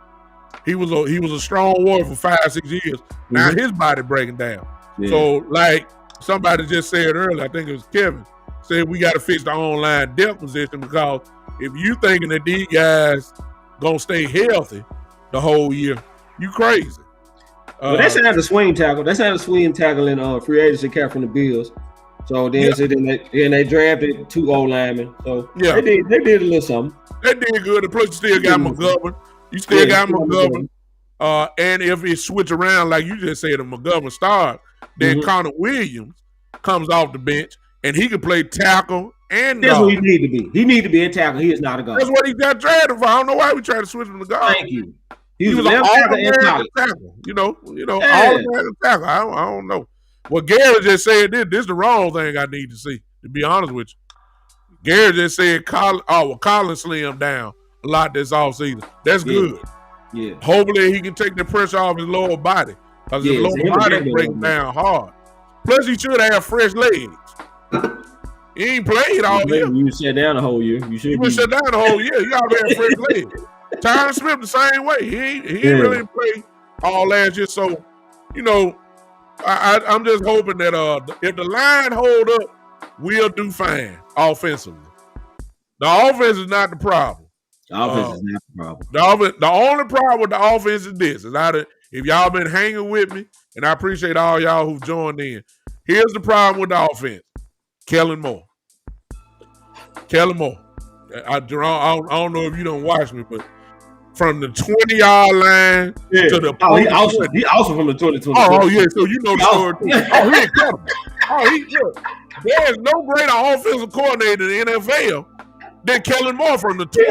He was a strong warrior for 5-6 years. Now his body breaking down. So, like somebody just said earlier, I think it was Kevin, said we got to fix the online depth position, because if you thinking that these guys gonna stay healthy the whole year, you crazy. Well, that's not a swing tackle. That's not a swing tackle in free agency cap from the Bills. So then, they drafted 2 old linemen. So they did a little something. They did good. The plus you still got McGovern. You still got McGovern. And if it switch around, like you just said, a McGovern start, then Connor Williams comes off the bench and he can play tackle and that's guard. what he need to be. He need to be a tackle. He is not a guard. That's what he got drafted for. I don't know why we tried to switch him to guard. Thank you. He was an all-American tackle. All-American tackle. I don't know. Well, Gary just said this is the wrong thing I need to see, to be honest with you. Gary just said Collins slimmed down a lot this offseason. That's good. Yeah. Hopefully he can take the pressure off his lower body, because his lower body breaks down hard. Plus he should have fresh legs. He ain't played all year. You shut down the whole year. You shut down the whole year. You gotta have fresh legs. Tyron Smith the same way. He ain't really played all last year. So, I'm just hoping that if the line hold up, we'll do fine offensively. The offense is not the problem. The offense is not the problem. The only problem with the offense is this. If y'all been hanging with me, and I appreciate all y'all who've joined in, here's the problem with the offense. Kellen Moore. Jerome, I don't know if you don't watch me, but from the 20-yard line to the he also from the 2020. Oh yeah, so you know the story too. He incredible. There's no greater offensive coordinator in the NFL than Kellen Moore from the 20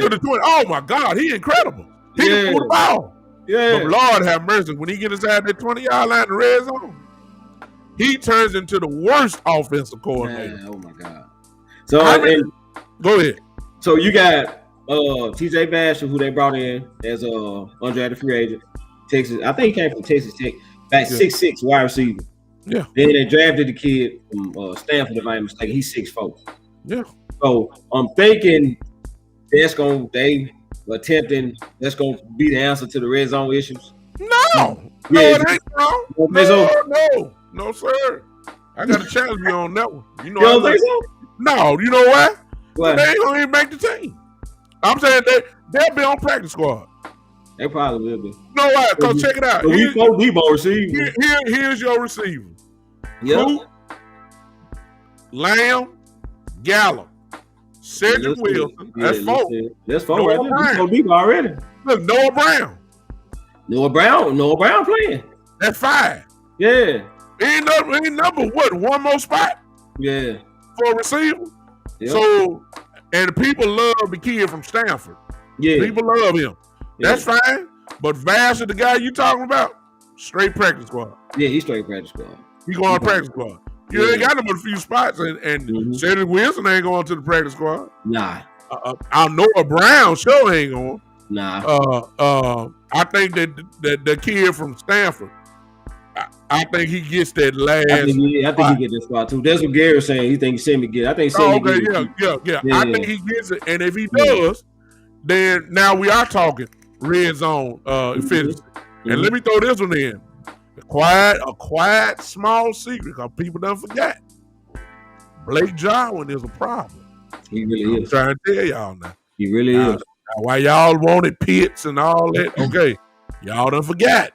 to the 20. Oh my God, he incredible. He can pull the ball. Yeah. But Lord have mercy, when he gets inside that 20-yard line in the red zone, he turns into the worst offensive coordinator. Man, oh my God. So go ahead. So you got TJ Basham, who they brought in as a undrafted free agent, Texas. I think he came from Texas Tech. Back 6'6" wide receiver. Yeah. Then they drafted the kid from Stanford, if I'm not mistaken. He's 6'4". Yeah. So I'm thinking that's gonna be the answer to the red zone issues. No, Yeah, it ain't, bro. you don't think so? No, sir. I got to challenge you on that one. You know, You don't think so? No, you know why? What? They ain't gonna even make the team. I'm saying they'll be on practice squad. They probably will be. You know why? Because check it out. So we both Debo receiver. Here's your receiver. Yep. Who? Lamb, Gallup, Cedric Wilson. That's four. That's four right there. Debo already. Look, Noah Brown. Noah Brown playing. That's five. Yeah. Ain't number what? One more spot. Yeah. For a receiver. Yep. So, and people love the kid from Stanford. Yeah. People love him. Yeah. That's fine. But Vassar, the guy you talking about, straight practice squad. Yeah, he's straight practice squad. He going to practice squad. You ain't got him in a few spots, and Cedric Wilson ain't going to the practice squad. Nah. I know a Brown sure ain't going. Nah. I think that the kid from Stanford, I think he gets that last. I think he get that spot too. That's what Gary's saying. He thinks Sammy get. I think Sammy yeah. I think he gets it, and if he does, then now we are talking red zone efficiency. And let me throw this one in. A quiet, small secret, because people don't forget. Blake Jarwin is a problem. He really is. I'm trying to tell y'all now. He really is. Why y'all wanted Pitts and all that? Okay, y'all done forgot.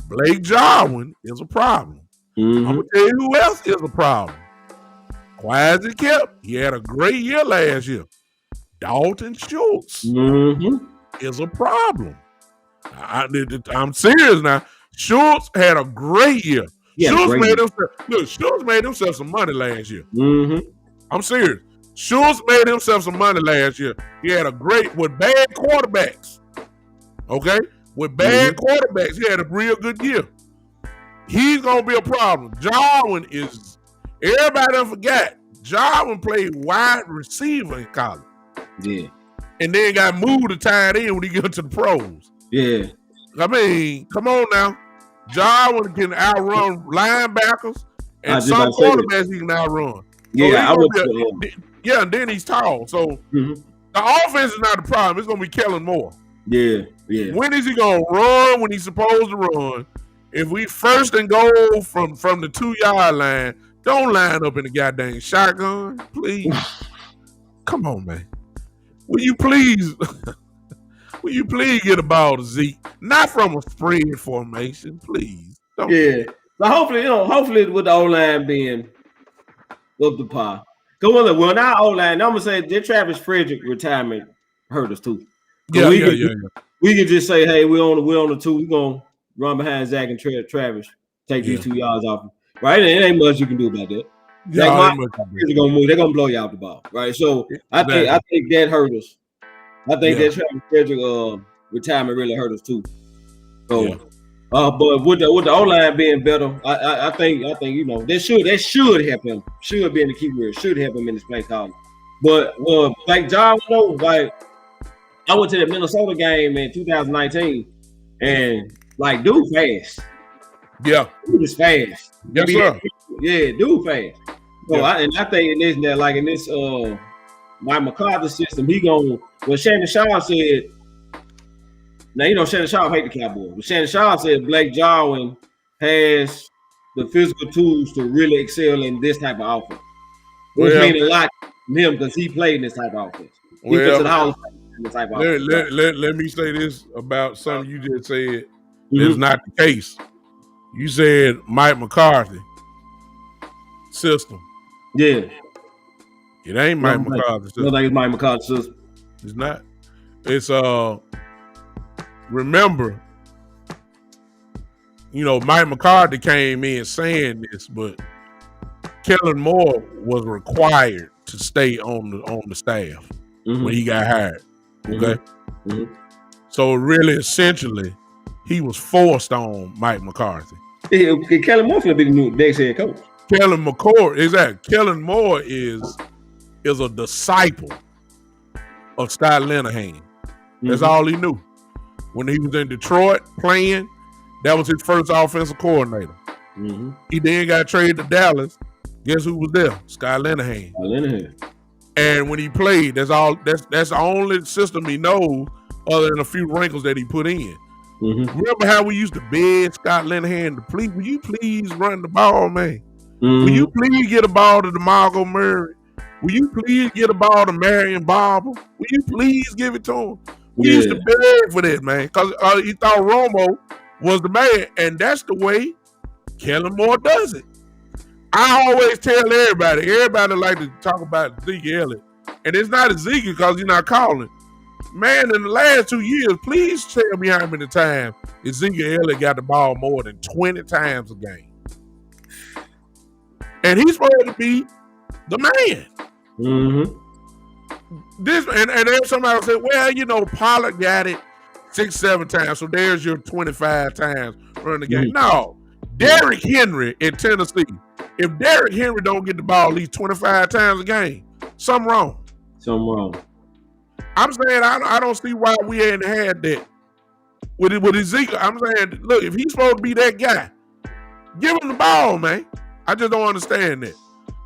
Blake Jarwin is a problem. I'm gonna tell you who else is a problem. Quiet as it kept, he had a great year last year. Dalton Schultz is a problem. I'm serious now. Schultz had a great year. Schultz made himself some money last year. I'm serious. Schultz made himself some money last year. He had a great with bad quarterbacks. Okay? With bad quarterbacks, he had a real good year. He's gonna be a problem. Jarwin is everybody done forgot. Jarwin played wide receiver in college. Yeah. And then got moved to tight end when he got to the pros. Yeah. I mean, come on now. Jarwin can outrun linebackers and some quarterbacks he can outrun. Yeah, so and then he's tall. So the offense is not the problem. It's gonna be Kellen Moore. Yeah. When is he gonna run when he's supposed to run? If we first and goal from the 2-yard line, don't line up in the goddamn shotgun, please. Come on, man. Will you please get a ball to Zeke? Not from a spread formation, please. Don't. Yeah. So hopefully with the O-line being up to par. Well, now O-line, I'm gonna say that Travis Frederick retirement hurt us too. Yeah. We can just say, hey, we're on the 2. We're gonna run behind Zach and Travis, take these 2 yards off him. Right? It ain't much you can do about that. They're gonna blow you out the ball. Right. So I think that hurt us. I think that Travis Frederick retirement really hurt us too. So but with the O-line being better, I think that should help him. Should be in the key word. Should help him in this play calling. But like John knows, like I went to the Minnesota game in 2019, and like dude fast. Yeah, dude is fast. Yes, sir. Yeah, dude fast. So I think in this Mike McCarthy system, he going. Well, Shannon Sharp said. Now Shannon Sharp hate the Cowboys, but Shannon Sharp said Blake Jarwin has the physical tools to really excel in this type of offense. Which means a lot to him because he played in this type of offense. He gets to the Hall of Fame in this type of offense. Let me say this about something you just said. It's not the case. You said Mike McCarthy system. Yeah. It ain't Mike McCarthy system. I don't think it's Mike McCarthy system. It's not. It's remember, Mike McCarthy came in saying this, but Kellen Moore was required to stay on the staff when he got hired. Okay. So really, essentially, he was forced on Mike McCarthy. Yeah, Kellen Moore gonna be the new next head coach. Kellen Moore is a disciple of Scott Linehan. That's all he knew. When he was in Detroit playing, that was his first offensive coordinator. He then got traded to Dallas. Guess who was there? Scott Linehan. And when he played, that's the only system he knows, other than a few wrinkles that he put in. Remember how we used to beg Scott Linehan to please, will you please run the ball, man? Will you please get a ball to DeMarco Murray? Will you please get a ball to Marion Barber? Will you please give it to him? We used to beg for that, man, because he thought Romo was the man, and that's the way Kellen Moore does it. I always tell everybody like to talk about Zeke Elliott, and it's not Ezekiel because he's not calling. Man, in the last 2 years, please tell me how many times Ezekiel Elliott got the ball more than 20 times a game. And he's supposed to be the man. This and then somebody said, well, you know, Pollard got it 6-7 times, so there's your 25 times running the game. No, Derrick Henry in Tennessee. If Derrick Henry don't get the ball at least 25 times a game, something wrong. I'm saying I don't see why we ain't had that with Ezekiel. I'm saying, look, if he's supposed to be that guy, give him the ball, man. I just don't understand that.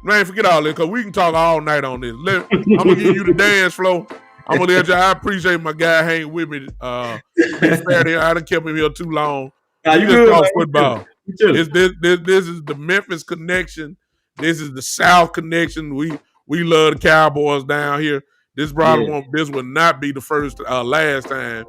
Man, forget all this, because we can talk all night on this. I'm going to give you the dance flow. I'm going to let you. I appreciate my guy hanging with me this Saturday. I done kept him here too long. You just talk football. This is the Memphis connection. This is the South connection. We love the Cowboys down here. This will not be the last time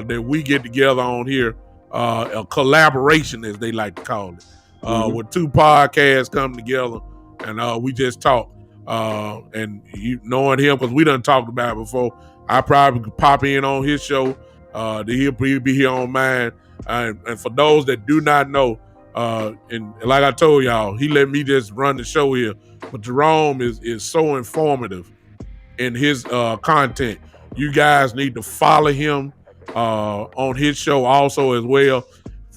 that we get together on here. A collaboration, as they like to call it, with two podcasts come together, and we just talk. And you knowing him, because we done talked about it before, I probably could pop in on his show. He'll be here on mine. And for those that do not know, and like I told y'all, he let me just run the show here. But Jerome is so informative in his content. You guys need to follow him on his show also as well.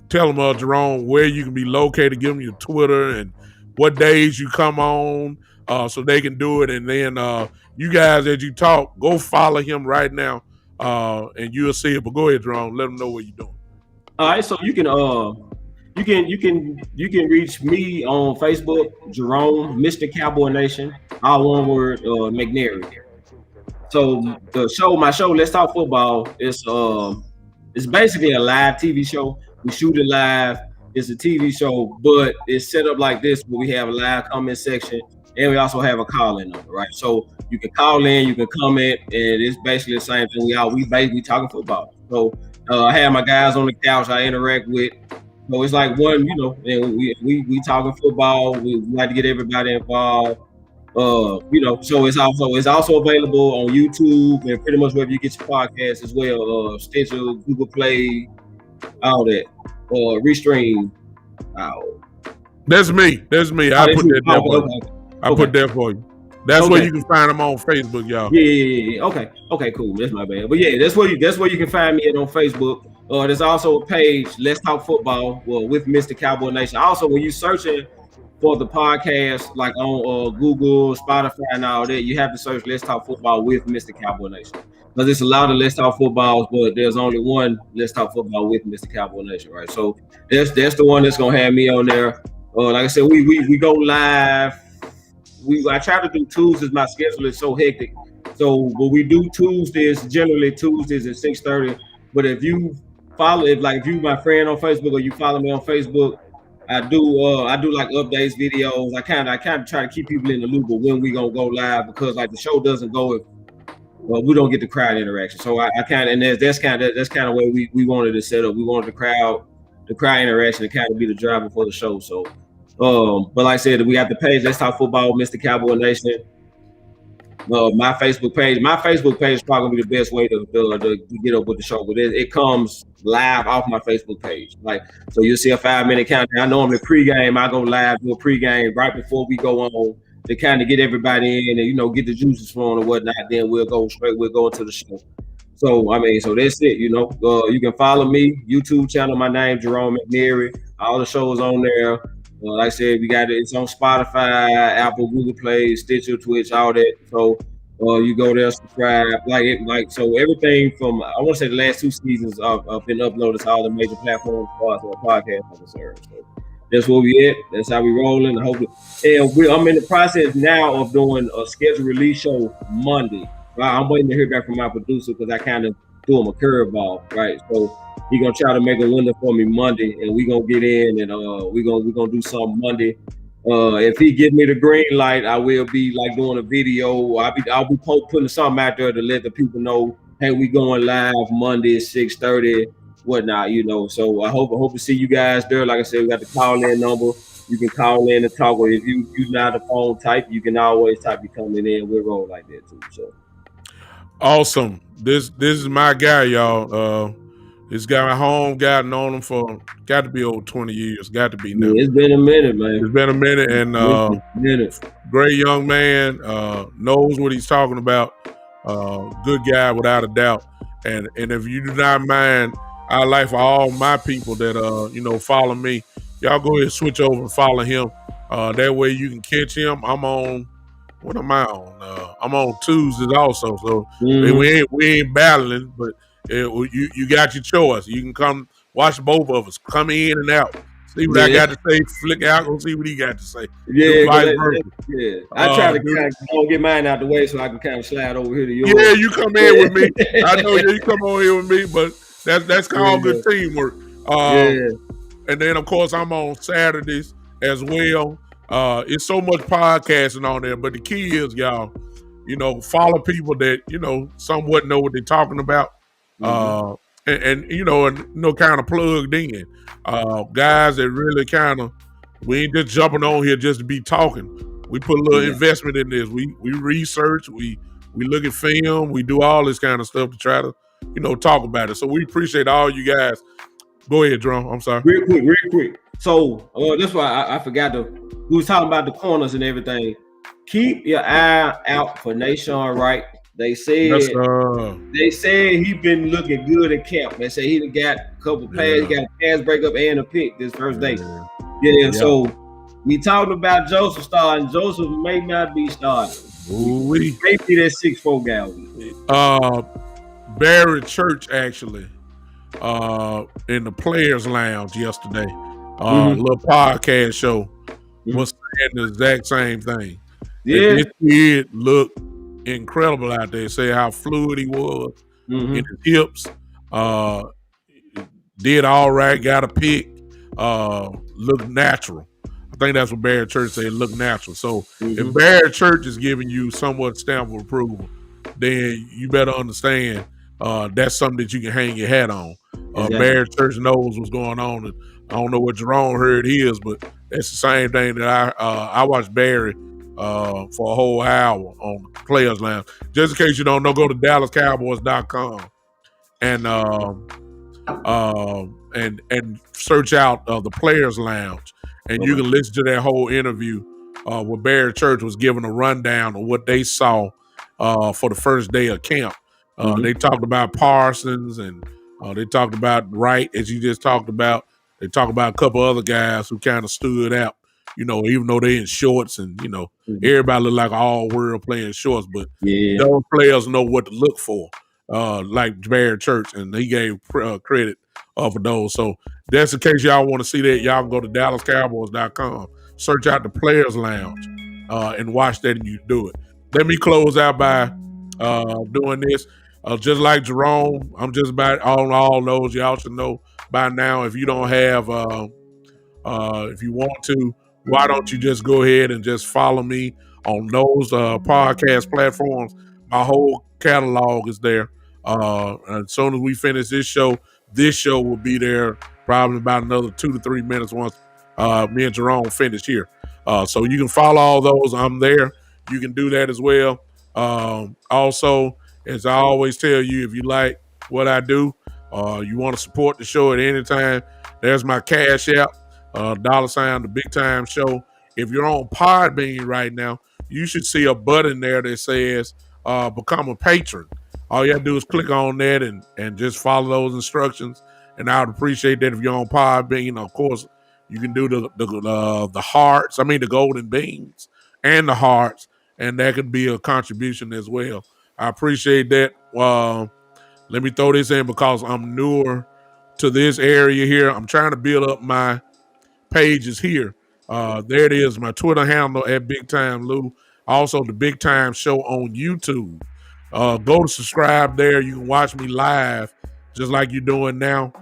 Tell him, Jerome, where you can be located. Give him your Twitter and what days you come on so they can do it. And then you guys, as you talk, go follow him right now and you'll see it. But go ahead, Jerome. Let them know what you're doing. All right, so you can reach me on Facebook, Jerome, Mr. Cowboy Nation, all one word, McNeary. So my show, Let's Talk Football, it's basically a live TV show. We shoot it live. It's a TV show, but it's set up like this where we have a live comment section and we also have a call-in number, right? So you can call in, you can comment, and it's basically the same thing. We talking football. So I have my guys on the couch I interact with. So it's like one, you know, and we talking football. We like to get everybody involved. You know, so it's also available on YouTube and pretty much wherever you get your podcasts as well. Stitcher, Google Play, all that. Restream. That's me. I put that there for you. I put that for you. That's where you can find them on Facebook, y'all. Yeah. Okay, cool. That's my bad. But yeah, that's where you can find me on Facebook. There's also a page, Let's Talk Football, with Mr. Cowboy Nation. Also, when you're searching for the podcast, like on Google, Spotify, and all that, you have to search Let's Talk Football with Mr. Cowboy Nation. Because there's a lot of Let's Talk Footballs, but there's only one Let's Talk Football with Mr. Cowboy Nation, right? So that's the one that's gonna have me on there. Like I said, we go live. I try to do Tuesdays. My schedule is so hectic. So, but we do Tuesdays, generally Tuesdays at 6:30. But if you my friend on Facebook or you follow me on Facebook, I do like updates, videos. I kind of try to keep people in the loop of when we gonna go live, because like the show doesn't go if we don't get the crowd interaction. So I kind of, and that's kind of where we wanted to set up. We wanted the crowd interaction to kind of be the driver for the show. So. But like I said, we have the page, Let's Talk Football, Mr. Cowboy Nation. My Facebook page is probably gonna be the best way to get up with the show, but it comes live off my Facebook page. Like, so you'll see a 5-minute countdown. I normally pregame, I go live, do a pregame right before we go on to kind of get everybody in and, you know, get the juices flowing and whatnot. Then we'll go into the show. So so that's it. You know, you can follow me, YouTube channel. My name Jerome McNeary. All the shows on there. Like I said, we got it. It's on Spotify, Apple, Google Play, Stitcher, Twitch, all that. So you go there, subscribe, so everything from I want to say the last 2 seasons have been uploaded to all the major platforms as far as our podcast is concerned. So that's where we at. That's how we rolling. Hopefully, and I'm in the process now of doing a scheduled release show Monday. Right? I'm waiting to hear back from my producer because I kind of threw him a curveball, right? So he gonna try to make a window for me Monday, and we gonna get in and we gonna do something Monday. If he give me the green light, I will be like doing a video. I'll be putting something out there to let the people know, hey, we going live Monday at 6:30, whatnot, you know. So I hope to see you guys there. Like I said, we got the call-in number. You can call in and talk, or if you're not the phone type, you can always type you coming in. We'll roll like that too. So awesome. This is my guy, y'all. This guy, home guy, known him for got to be over 20 years. Got to be now. yeah, it's been a minute, man. It's been a minute, and great young man, knows what he's talking about. Good guy without a doubt. And if you do not mind, I'd like for all my people that follow me, y'all go ahead and switch over and follow him. That way you can catch him. I'm on. What am I on? I'm on Tuesdays also, so we ain't battling, but you got your choice. You can come watch both of us. Come in and out. See what I got to say. Flick out. Go see what he got to say. Yeah, I try to kind of get mine out the way so I can kind of slide over here to yours. Yeah, you come in with me. I know you come on here with me, but that's called good teamwork. And then of course I'm on Saturdays as well. It's so much podcasting on there, but the key is, y'all, follow people that somewhat know what they're talking about. And kind of plugged in. Guys that really we ain't just jumping on here just to be talking. We put a little investment in this. We research, we look at film, we do all this kind of stuff to try to, talk about it. So we appreciate all you guys. Go ahead, Jerome. I'm sorry. Real quick. So that's why I forgot we was talking about the corners and everything. Keep your eye out for Nation Wright. They said he been looking good at camp. They say he got a couple passes, got a pass breakup and a pick this first day. So we talked about Joseph starting. Joseph may not be starting. Maybe that 6'4" guy. Barry Church actually in the Players Lounge yesterday, little podcast show was saying the exact same thing. Yeah, this kid looked incredible out there. Say how fluid he was in his hips. Did all right, got a pick. Looked natural. I think that's what Barry Church said. Look natural. So if Barry Church is giving you somewhat stamp of approval, then you better understand that's something that you can hang your hat on. Barry Church knows what's going on. And I don't know what Jerome heard his, but it's the same thing that I watched Barry for a whole hour on Players Lounge. Just in case you don't know, go to DallasCowboys.com and search out the Players Lounge, and you can listen to that whole interview where Barry Church was giving a rundown of what they saw for the first day of camp. They talked about Parsons and they talked about Wright, as you just talked about. They talked about a couple other guys who kind of stood out, even though they in shorts and, everybody look like all world playing shorts, but those players know what to look for, like Barry Church, and he gave credit for those. So that's the case y'all want to see that. Y'all can go to DallasCowboys.com, search out the Players Lounge, and watch that, and you do it. Let me close out by doing this. Just like Jerome, I'm just about on all those. Y'all should know by now. If you don't have, if you want to, why don't you just go ahead and just follow me on those podcast platforms? My whole catalog is there. As soon as we finish this show will be there probably about another 2 to 3 minutes once me and Jerome finish here. So you can follow all those. I'm there. You can do that as well. Also, as I always tell you, if you like what I do, you want to support the show at any time, there's my Cash App, $, the Big Time Show. If you're on Podbean right now, you should see a button there that says become a patron. All you have to do is click on that and just follow those instructions. And I would appreciate that if you're on Podbean. Of course, you can do the hearts, the golden beans and the hearts, and that could be a contribution as well. I appreciate that. Let me throw this in because I'm newer to this area here. I'm trying to build up my pages here. There it is, my Twitter handle at Big Time Lou. Also, the Big Time Show on YouTube. Go to subscribe there. You can watch me live, just like you're doing now.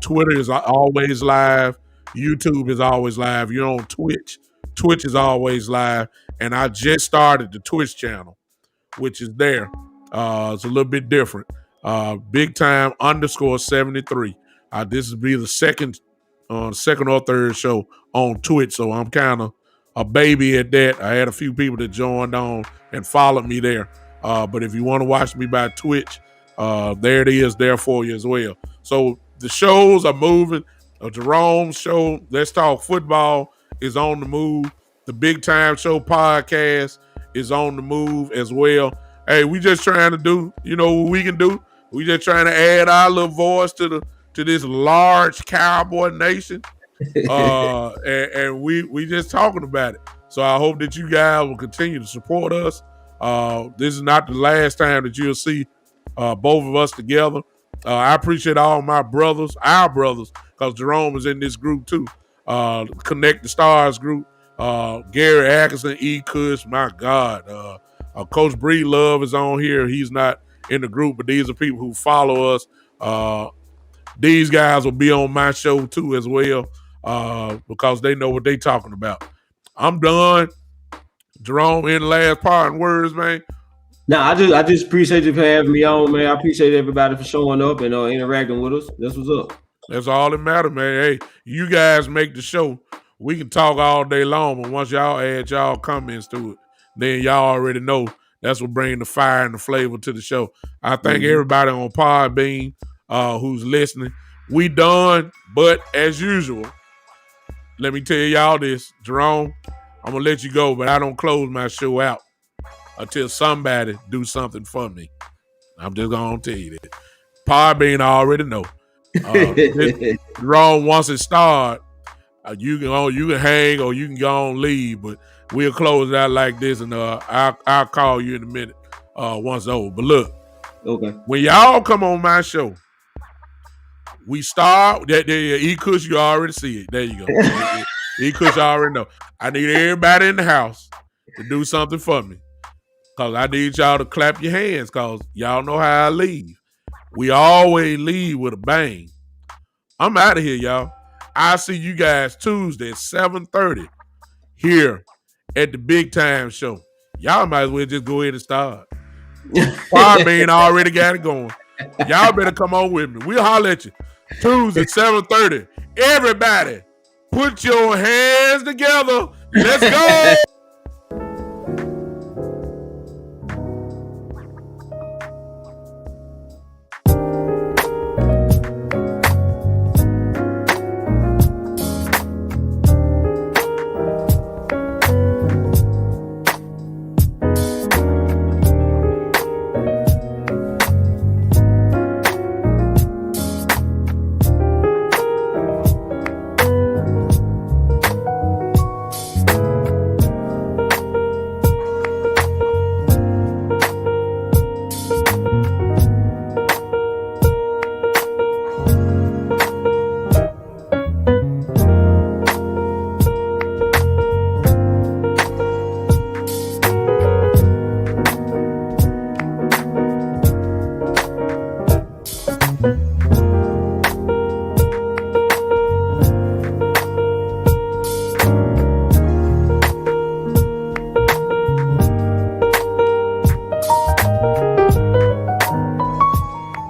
Twitter is always live. YouTube is always live. You're on Twitch. Twitch is always live. And I just started the Twitch channel, which is there. It's a little bit different. Big Time _73. This will be the second or third show on Twitch, so I'm kind of a baby at that. I had a few people that joined on and followed me there. But if you want to watch me by Twitch, there it is there for you as well. So the shows are moving. Jerome's show, Let's Talk Football, is on the move. The Big Time Show podcast is on the move as well. Hey, we just trying to do, what we can do. We just trying to add our little voice to this large Cowboy nation. And we just talking about it. So I hope that you guys will continue to support us. This is not the last time that you'll see both of us together. I appreciate all my brothers, our brothers, because Jerome is in this group too. Connect the Stars group. Gary Atkinson, E. Kush, my God. Coach Bree Love is on here. He's not in the group, but these are people who follow us. These guys will be on my show too as well, because they know what they talking about. I'm done. Jerome, in the last part and words, man. No, I just appreciate you for having me on, man. I appreciate everybody for showing up and interacting with us. That's what's up. That's all that matters, man. Hey, you guys make the show. We can talk all day long, but once y'all add y'all comments to it, then y'all already know that's what brings the fire and the flavor to the show. I thank everybody on Podbean who's listening. We done, but as usual, let me tell y'all this. Jerome, I'm going to let you go, but I don't close my show out until somebody do something for me. I'm just going to tell you that. Podbean, I already know. Jerome, once it starts, you can hang or you can go on leave, but we'll close it out like this, and I'll call you in a minute once it's over. But look, okay, when y'all come on my show, we start that E-Kush, you already see it. There you go. E-Kush, I already know. I need everybody in the house to do something for me, because I need y'all to clap your hands, because y'all know how I leave. We always leave with a bang. I'm out of here, y'all. I'll see you guys Tuesday at 7:30 here at the Big Time Show. Y'all might as well just go ahead and start. Podbean already got it going. Y'all better come on with me. We'll holler at you Tuesday at 7:30. Everybody, put your hands together. Let's go.